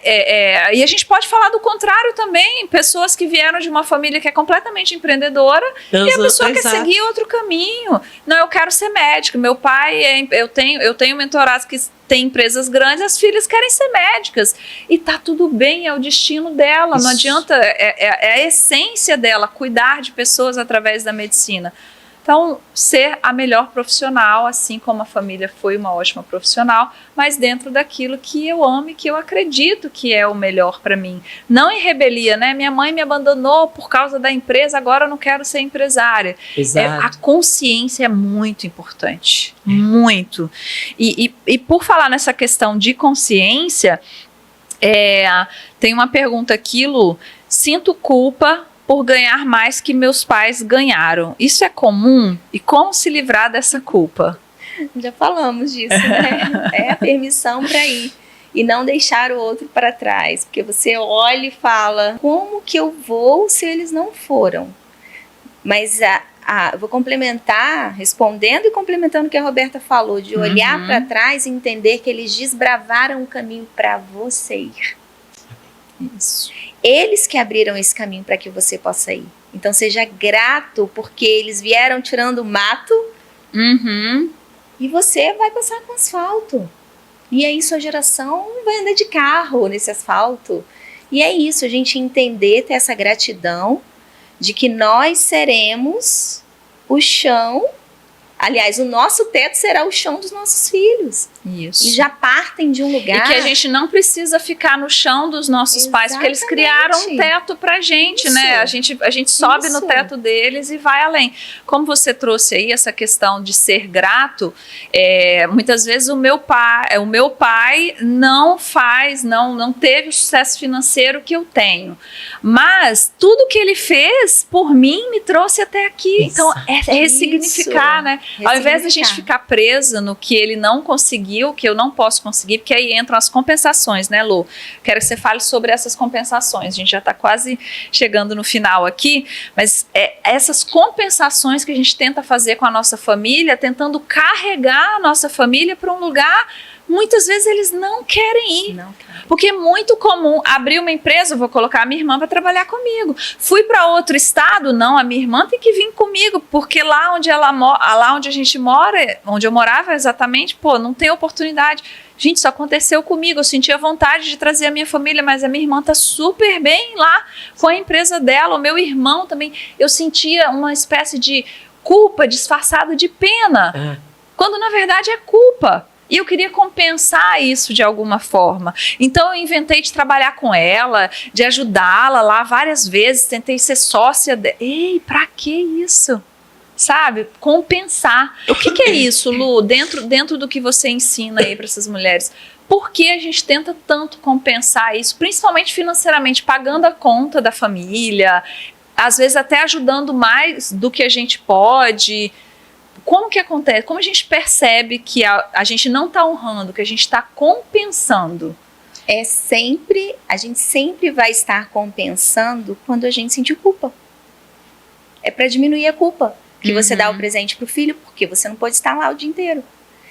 e a gente pode falar do contrário também, pessoas que vieram de uma família que é completamente empreendedora e a pessoa quer seguir outro caminho. Não, eu quero ser médico, meu pai, eu tenho mentorados que tem empresas grandes, as filhas querem ser médicas e tá tudo bem, é o destino dela. Isso. Não adianta, é a essência dela, cuidar de pessoas através da medicina. Então, ser a melhor profissional, assim como a família foi uma ótima profissional, mas dentro daquilo que eu amo e que eu acredito que é o melhor para mim. Não em rebelia, né? Minha mãe me abandonou por causa da empresa, agora eu não quero ser empresária. Exato. A consciência é muito importante, muito. E por falar nessa questão de consciência, tem uma pergunta aqui, Lu. Sinto culpa por ganhar mais que meus pais ganharam. Isso é comum? E como se livrar dessa culpa? Já falamos disso, né? É a permissão para ir e não deixar o outro para trás. Porque você olha e fala, como que eu vou se eles não foram? Mas vou complementar, respondendo e complementando o que a Roberta falou, de olhar para trás e entender que eles desbravaram o caminho para você ir. Isso. Eles que abriram esse caminho para que você possa ir. Então seja grato, porque eles vieram tirando o mato e você vai passar com asfalto. E aí sua geração vai andar de carro nesse asfalto. E é isso, a gente entender, ter essa gratidão de que nós seremos o chão Aliás, o nosso teto será o chão dos nossos filhos. Isso. Eles já partem de um lugar. E que a gente não precisa ficar no chão dos nossos pais, porque eles criaram um teto pra gente, Isso. né? A gente sobe no teto deles e vai além. Como você trouxe aí essa questão de ser grato, muitas vezes o meu pai não teve o sucesso financeiro que eu tenho. Mas tudo que ele fez por mim me trouxe até aqui. Então, é ressignificar, né? Ao invés da gente ficar presa no que ele não conseguiu, que eu não posso conseguir, porque aí entram as compensações, né, Lu? Quero que você fale sobre essas compensações. A gente já está quase chegando no final aqui, mas essas compensações que a gente tenta fazer com a nossa família, tentando carregar a nossa família para um lugar, muitas vezes eles não querem ir. Porque é muito comum abrir uma empresa, eu vou colocar a minha irmã para trabalhar comigo. Fui para outro estado, não, a minha irmã tem que vir comigo, porque lá onde a gente mora, onde eu morava exatamente, não tem oportunidade. Gente, isso aconteceu comigo, eu sentia vontade de trazer a minha família, mas a minha irmã tá super bem lá com a empresa dela, o meu irmão também. Eu sentia uma espécie de culpa disfarçada de pena, quando na verdade é culpa. E eu queria compensar isso de alguma forma. Então eu inventei de trabalhar com ela, de ajudá-la lá várias vezes, tentei ser sócia dela. Ei, pra que isso? Sabe? Compensar. O que é isso, Lu? Dentro do que você ensina aí para essas mulheres. Por que a gente tenta tanto compensar isso, principalmente financeiramente, pagando a conta da família, às vezes até ajudando mais do que a gente pode? Como que acontece? Como a gente percebe que a gente não está honrando, que a gente está compensando? A gente sempre vai estar compensando quando a gente sentir culpa. É para diminuir a culpa. Que você dá o presente pro filho, porque você não pode estar lá o dia inteiro.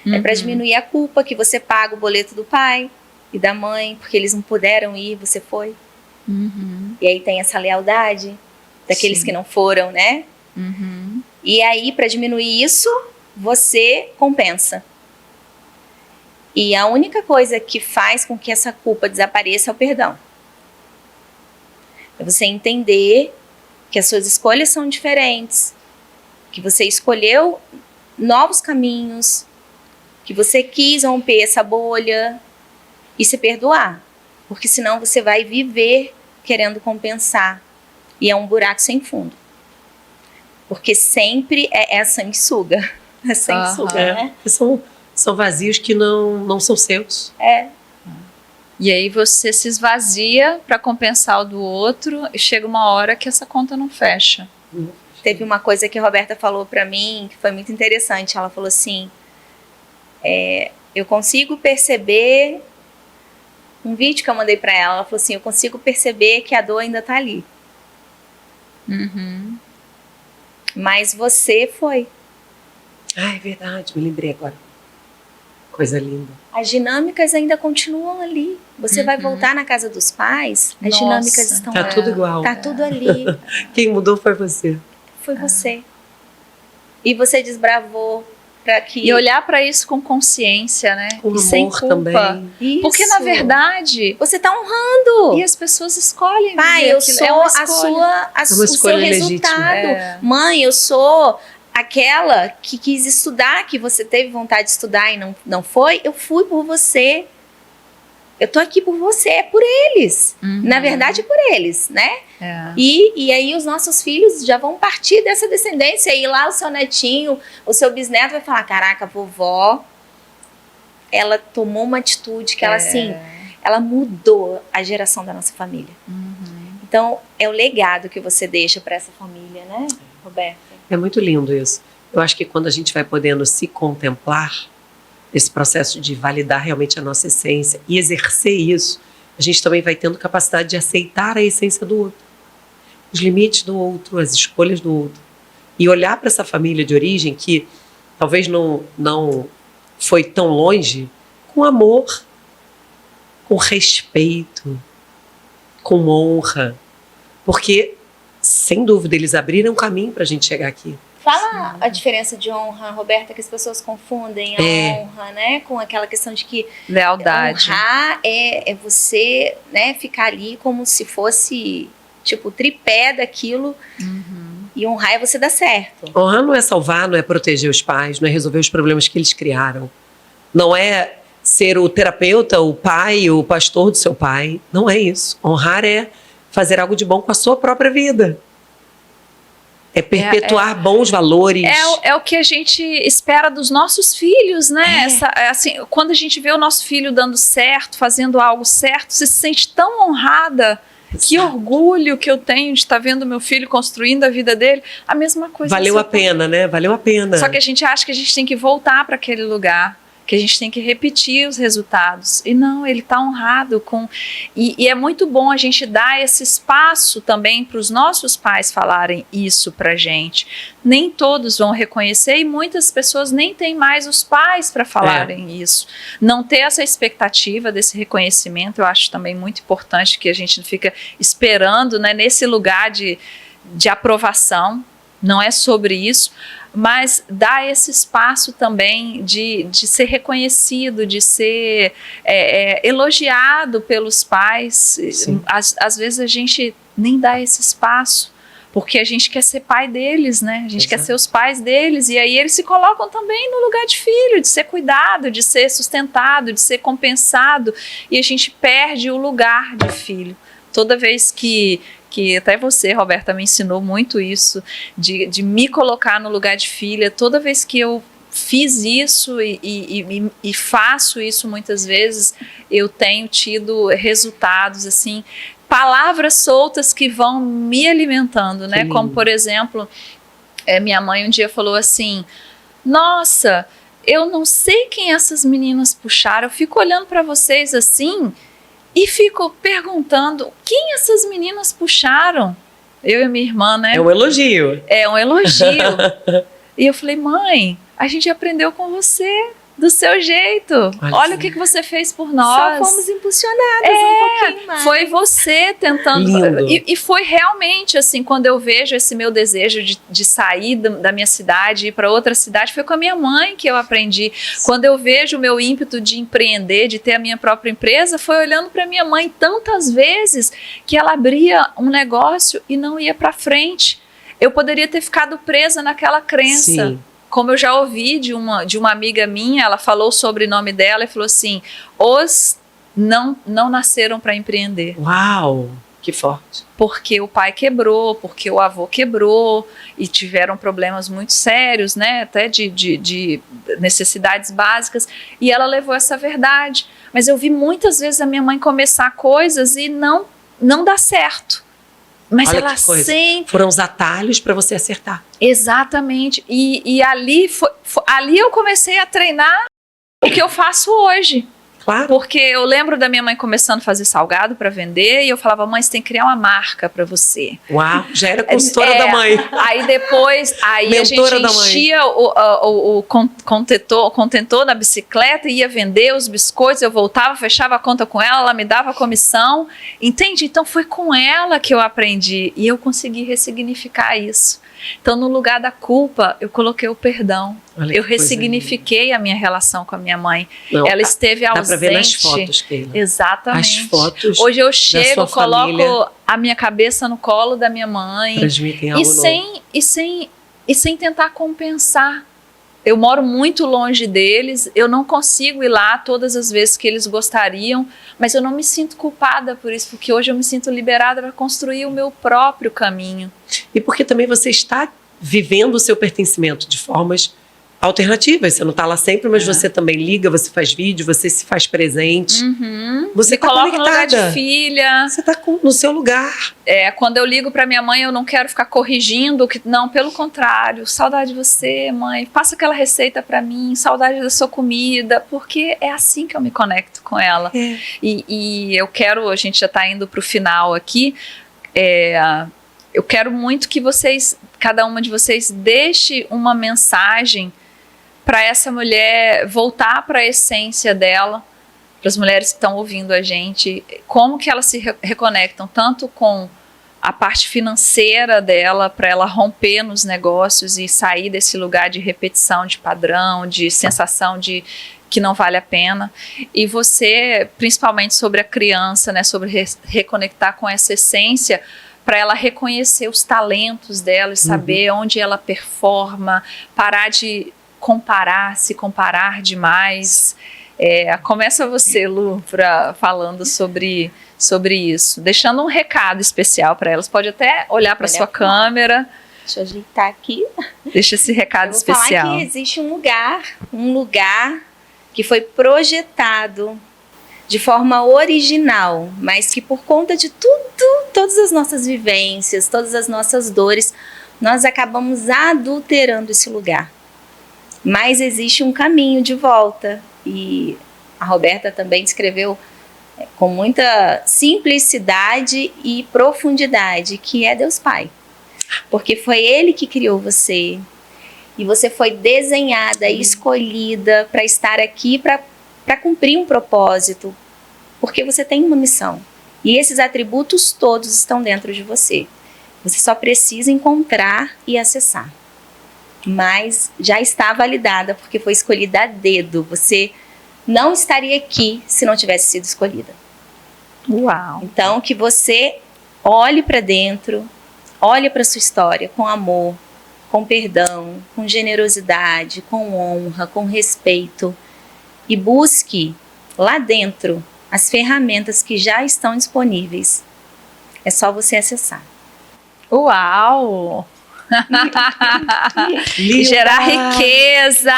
É para diminuir a culpa que você paga o boleto do pai e da mãe, porque eles não puderam ir, você foi. E aí tem essa lealdade daqueles que não foram, né? E aí, para diminuir isso, você compensa. E a única coisa que faz com que essa culpa desapareça é o perdão. É você entender que as suas escolhas são diferentes, que você escolheu novos caminhos, que você quis romper essa bolha e se perdoar. Porque senão você vai viver querendo compensar. E é um buraco sem fundo. Porque sempre é sanguessuga. É sanguessuga, né? São vazios que não são seus. E aí você se esvazia para compensar o do outro e chega uma hora que essa conta não fecha. Teve uma coisa que a Roberta falou para mim que foi muito interessante. Ela falou assim, eu consigo perceber, um vídeo que eu mandei para ela, ela falou assim, eu consigo perceber que a dor ainda tá ali. Mas você foi. É verdade, me lembrei agora. Coisa linda. As dinâmicas ainda continuam ali. Você vai voltar na casa dos pais, as dinâmicas estão tá tudo igual. Tá tudo ali. Quem mudou foi você. Foi você. E você desbravou para que... E olhar para isso com consciência, né? Com e amor sem culpa. também. Isso. Porque, na verdade... Você tá honrando. E as pessoas escolhem. Pai, eu sou o seu resultado. Mãe, eu sou aquela que quis estudar, que você teve vontade de estudar e não foi. Eu fui por você. Eu tô aqui por você, é por eles. Na verdade, é por eles, né? E aí os nossos filhos já vão partir dessa descendência. E lá o seu netinho, o seu bisneto vai falar, caraca, vovó, ela tomou uma atitude que ela, assim, ela mudou a geração da nossa família. Então, é o legado que você deixa para essa família, né, Roberta? É muito lindo isso. Eu acho que quando a gente vai podendo se contemplar, esse processo de validar realmente a nossa essência e exercer isso, a gente também vai tendo capacidade de aceitar a essência do outro, os limites do outro, as escolhas do outro. E olhar para essa família de origem que talvez não foi tão longe, com amor, com respeito, com honra. Porque, sem dúvida, eles abriram um caminho para a gente chegar aqui. Fala a diferença de honra, Roberta, que as pessoas confundem a honra, né? Com aquela questão de que lealdade. Honrar é você, né, ficar ali como se fosse, tipo, o tripé daquilo. E honrar é você dar certo. Honrar não é salvar, não é proteger os pais, não é resolver os problemas que eles criaram. Não é ser o terapeuta, o pai, o pastor do seu pai. Não é isso. Honrar é fazer algo de bom com a sua própria vida. É perpetuar bons valores. É o que a gente espera dos nossos filhos, né? Assim, quando a gente vê o nosso filho dando certo, fazendo algo certo, você se sente tão honrada. Exato. Que orgulho que eu tenho de estar vendo meu filho construindo a vida dele. A mesma coisa. Valeu a pena, né? Valeu a pena. Só que a gente acha que a gente tem que voltar para aquele lugar, que a gente tem que repetir os resultados. E não, ele está honrado com... E é muito bom a gente dar esse espaço também para os nossos pais falarem isso para gente. Nem todos vão reconhecer e muitas pessoas nem têm mais os pais para falarem isso. Não ter essa expectativa desse reconhecimento, eu acho também muito importante, que a gente não fica esperando, né, nesse lugar de aprovação. Não é sobre isso, mas dá esse espaço também de ser reconhecido, de ser elogiado pelos pais. Às vezes a gente nem dá esse espaço, porque a gente quer ser pai deles, né? A gente quer ser os pais deles, e aí eles se colocam também no lugar de filho, de ser cuidado, de ser sustentado, de ser compensado, e a gente perde o lugar de filho. Toda vez que até você, Roberta, me ensinou muito isso, de me colocar no lugar de filha. Toda vez que eu fiz isso e faço isso muitas vezes, eu tenho tido resultados, assim, palavras soltas que vão me alimentando, né? Como, por exemplo, minha mãe um dia falou assim: nossa, eu não sei quem essas meninas puxaram, eu fico olhando para vocês assim... E fico perguntando, quem essas meninas puxaram? Eu e minha irmã, né? É um elogio. É um elogio. E eu falei, mãe, a gente aprendeu com você, do seu jeito. Olha o que você fez por nós. Só fomos impulsionadas um pouquinho mais. Foi você tentando. E foi realmente assim, quando eu vejo esse meu desejo de sair da minha cidade e ir para outra cidade, foi com a minha mãe que eu aprendi. Quando eu vejo o meu ímpeto de empreender, de ter a minha própria empresa, foi olhando para minha mãe tantas vezes que ela abria um negócio e não ia para frente. Eu poderia ter ficado presa naquela crença. Sim. Como eu já ouvi de uma amiga minha, ela falou o sobrenome dela e falou assim: os não nasceram para empreender. Uau, que forte. Porque o pai quebrou, porque o avô quebrou e tiveram problemas muito sérios, né, até de necessidades básicas, e ela levou essa verdade. Mas eu vi muitas vezes a minha mãe começar coisas e não dá certo. Mas olha, ela sempre... Foram os atalhos para você acertar. Exatamente. E ali eu comecei a treinar o que eu faço hoje. Claro. Porque eu lembro da minha mãe começando a fazer salgado para vender e eu falava: mãe, você tem que criar uma marca para você. Uau, já era consultora da mãe. Aí depois, a gente enchia o contentor na bicicleta e ia vender os biscoitos, eu voltava, fechava a conta com ela me dava a comissão, entende? Então foi com ela que eu aprendi e eu consegui ressignificar isso. Então, no lugar da culpa, eu coloquei o perdão. Eu ressignifiquei a minha relação com a minha mãe. Não, ela esteve ausente. Dá pra ver nas fotos, Keila. Exatamente. As fotos. Hoje eu chego, coloco família. A minha cabeça no colo da minha mãe. Transmitem algo novo. E sem tentar compensar. Eu moro muito longe deles, eu não consigo ir lá todas as vezes que eles gostariam, mas eu não me sinto culpada por isso, porque hoje eu me sinto liberada para construir o meu próprio caminho. E porque também você está vivendo o seu pertencimento de formas alternativas. Você não está lá sempre, mas você também liga, você faz vídeo, você se faz presente. Você está coloca conectada. No lugar de filha. Você está no seu lugar. Quando eu ligo para minha mãe, eu não quero ficar corrigindo. Não, pelo contrário. Saudade de você, mãe. Passa aquela receita para mim. Saudade da sua comida. Porque é assim que eu me conecto com ela. E eu quero... A gente já está indo para o final aqui. Eu quero muito que vocês... Cada uma de vocês deixe uma mensagem para essa mulher voltar para a essência dela, para as mulheres que estão ouvindo a gente, como que elas se reconectam tanto com a parte financeira dela, para ela romper nos negócios e sair desse lugar de repetição, de padrão, de sensação de que não vale a pena, e você, principalmente sobre a criança, né, sobre reconectar com essa essência, para ela reconhecer os talentos dela e saber onde ela performa, parar de se comparar demais. Começa você, Lu, falando sobre isso, deixando um recado especial para elas. Pode até olhar para sua câmera. Deixa eu ajeitar aqui. Deixa esse recado especial. Falar que existe um lugar que foi projetado de forma original, mas que por conta de todas as nossas vivências, todas as nossas dores, nós acabamos adulterando esse lugar. Mas existe um caminho de volta, e a Roberta também descreveu com muita simplicidade e profundidade, que é Deus Pai. Porque foi Ele que criou você, e você foi desenhada e escolhida para estar aqui, para cumprir um propósito, porque você tem uma missão. E esses atributos todos estão dentro de você. Você só precisa encontrar e acessar. Mas já está validada, porque foi escolhida a dedo. Você não estaria aqui se não tivesse sido escolhida. Uau! Então, que você olhe para dentro, olhe para sua história com amor, com perdão, com generosidade, com honra, com respeito, e busque lá dentro as ferramentas que já estão disponíveis. É só você acessar. Uau! E gerar riqueza.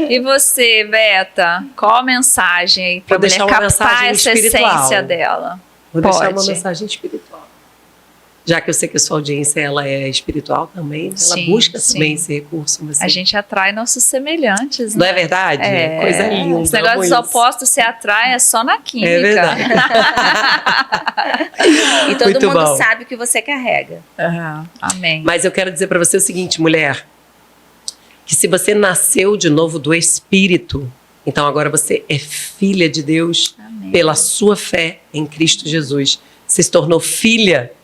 E você, Beta, qual a mensagem aí para mulher captar essa essência dela? Vou deixar uma mensagem espiritual. Já que eu sei que a sua audiência ela é espiritual também, ela busca também esse recurso. A gente atrai nossos semelhantes, né? Não é verdade? Coisa linda. Esse negócio dos opostos se atrai é só na química. É verdade. E todo mundo sabe o que você carrega. Amém. Mas eu quero dizer para você o seguinte, mulher, que se você nasceu de novo do Espírito, então agora você é filha de Deus. Amém. Pela sua fé em Cristo Jesus. Você se tornou filha.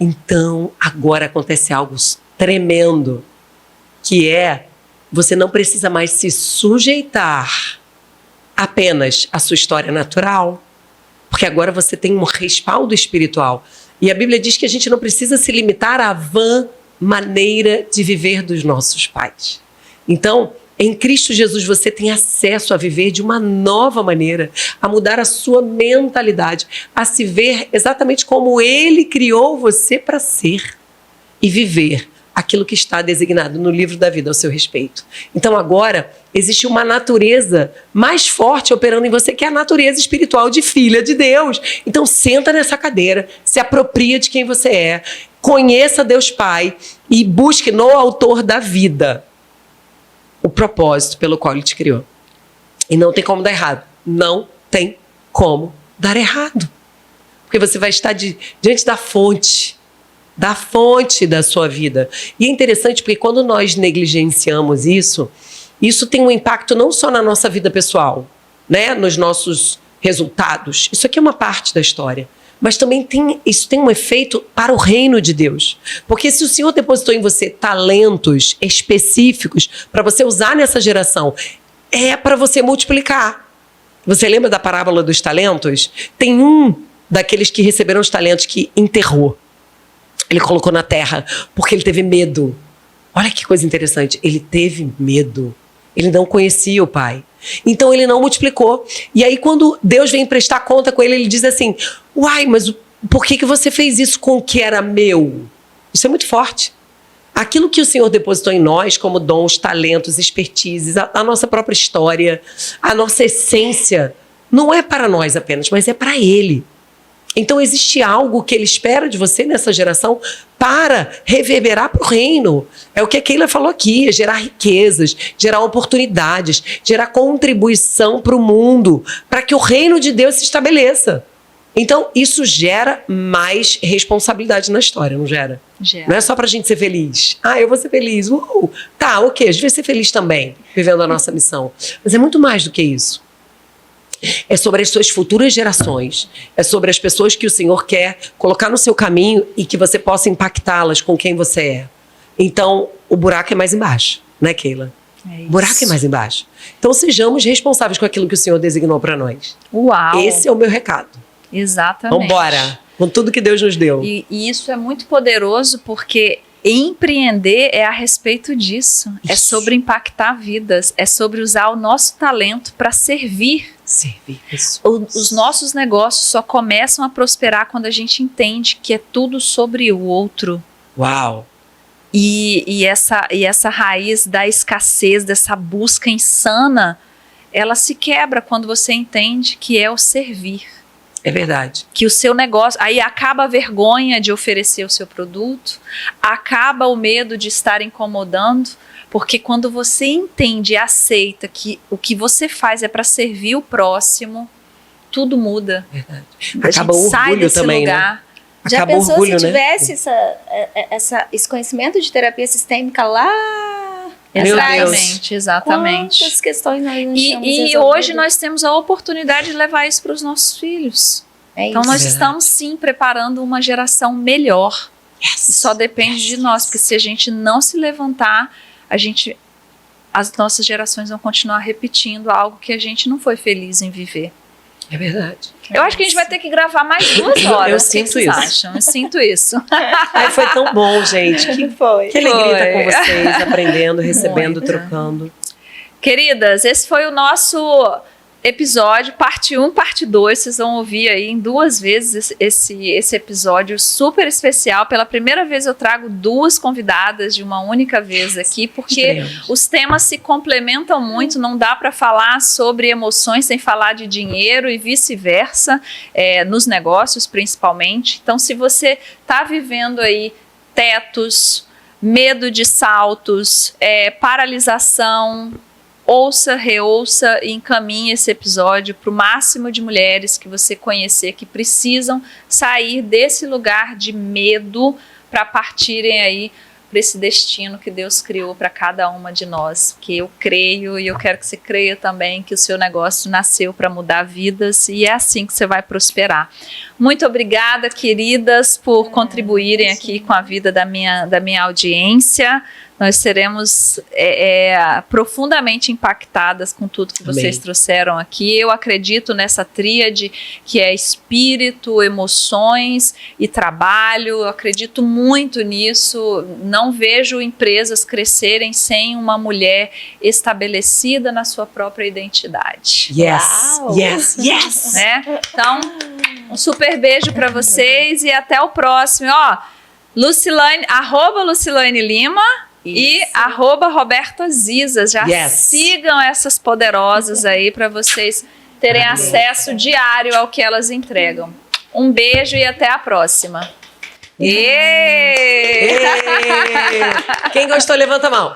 Então, agora acontece algo tremendo, que você não precisa mais se sujeitar apenas à sua história natural, porque agora você tem um respaldo espiritual. E a Bíblia diz que a gente não precisa se limitar à vã maneira de viver dos nossos pais. Então, em Cristo Jesus você tem acesso a viver de uma nova maneira, a mudar a sua mentalidade, a se ver exatamente como Ele criou você para ser e viver aquilo que está designado no livro da vida ao seu respeito. Então agora existe uma natureza mais forte operando em você, que é a natureza espiritual de filha de Deus. Então senta nessa cadeira, se apropria de quem você é, conheça Deus Pai e busque no autor da vida o propósito pelo qual Ele te criou. E não tem como dar errado. Não tem como dar errado. Porque você vai estar diante da fonte da sua vida. E é interessante porque quando nós negligenciamos isso tem um impacto não só na nossa vida pessoal, né? Nos nossos resultados. Isso aqui é uma parte da história. Mas também isso tem um efeito para o reino de Deus. Porque se o Senhor depositou em você talentos específicos para você usar nessa geração, é para você multiplicar. Você lembra da parábola dos talentos? Tem um daqueles que receberam os talentos que enterrou. Ele colocou na terra porque ele teve medo. Olha que coisa interessante. Ele teve medo. Ele não conhecia o Pai. Então ele não multiplicou. E aí quando Deus vem prestar conta com ele, ele diz assim: uai, mas por que você fez isso com o que era meu? Isso é muito forte. Aquilo que o Senhor depositou em nós como dons, talentos, expertises, a nossa própria história, a nossa essência, não é para nós apenas, mas é para Ele. Então existe algo que Ele espera de você nessa geração para reverberar para o reino. É o que a Keila falou aqui, é gerar riquezas, gerar oportunidades, gerar contribuição para o mundo, para que o reino de Deus se estabeleça. Então isso gera mais responsabilidade na história, não gera? Gera. Não é só para a gente ser feliz. Eu vou ser feliz. Tá, ok, a gente vai ser feliz também, vivendo a nossa missão. Mas é muito mais do que isso. É sobre as suas futuras gerações. É sobre as pessoas que o Senhor quer colocar no seu caminho e que você possa impactá-las com quem você é. Então, o buraco é mais embaixo, né, Keila? O buraco é mais embaixo. Então, sejamos responsáveis com aquilo que o Senhor designou para nós. Uau! Esse é o meu recado. Exatamente. Vambora! com tudo que Deus nos deu. E isso é muito poderoso porque empreender é a respeito disso. É sobre impactar vidas, é sobre usar o nosso talento para servir. Servir pessoas. Os nossos negócios só começam a prosperar quando a gente entende que é tudo sobre o outro. Uau! E essa raiz da escassez, dessa busca insana, ela se quebra quando você entende que é o servir. É verdade. Que o seu negócio... Aí acaba a vergonha de oferecer o seu produto, acaba o medo de estar incomodando, porque quando você entende e aceita que o que você faz é para servir o próximo, tudo muda. Verdade. A Acaba o gente sai orgulho desse também, lugar. né? Já Acaba o pensou orgulho, se né? tivesse esse conhecimento de terapia sistêmica lá Meu atrás? Exatamente, exatamente. Quantas questões nós não tínhamos E resolvido? hoje nós temos a oportunidade de levar isso para os nossos filhos. É Então isso. nós É estamos sim preparando uma geração melhor. E só depende de nós, porque se a gente não se levantar, as nossas gerações vão continuar repetindo algo que a gente não foi feliz em viver. É verdade. Eu acho que a gente vai ter que gravar mais 2 horas. Eu O que sinto vocês isso. acham? Eu sinto isso. Ai, foi tão bom, gente. Foi. Que alegria estar com Foi. vocês, aprendendo, recebendo, Muito. trocando. Queridas, esse foi o nosso episódio, parte 1, parte 2. Vocês vão ouvir aí em 2 vezes esse episódio super especial. Pela primeira vez eu trago 2 convidadas de uma única vez aqui, porque Estaremos. os temas se complementam muito. Não dá para falar sobre emoções sem falar de dinheiro e vice-versa, nos negócios principalmente. Então, se você está vivendo aí tetos, medo de saltos, paralisação, ouça, reouça e encaminhe esse episódio para o máximo de mulheres que você conhecer que precisam sair desse lugar de medo para partirem aí para esse destino que Deus criou para cada uma de nós. Que eu creio e eu quero que você creia também que o seu negócio nasceu para mudar vidas e é assim que você vai prosperar. Muito obrigada, queridas, por contribuírem aqui com a vida da minha audiência. Nós seremos profundamente impactadas com tudo que vocês trouxeram aqui. Eu acredito nessa tríade que é espírito, emoções e trabalho. Eu acredito muito nisso. Não vejo empresas crescerem sem uma mulher estabelecida na sua própria identidade. Yes, Uau. yes, yes! Né? Então, um super beijo para vocês e até o próximo. Ó, Lucilane, @Lucilane Lima. E @Roberta Ziza. Já sigam essas poderosas aí para vocês terem acesso diário ao que elas entregam. Um beijo e até a próxima. Quem gostou, levanta a mão.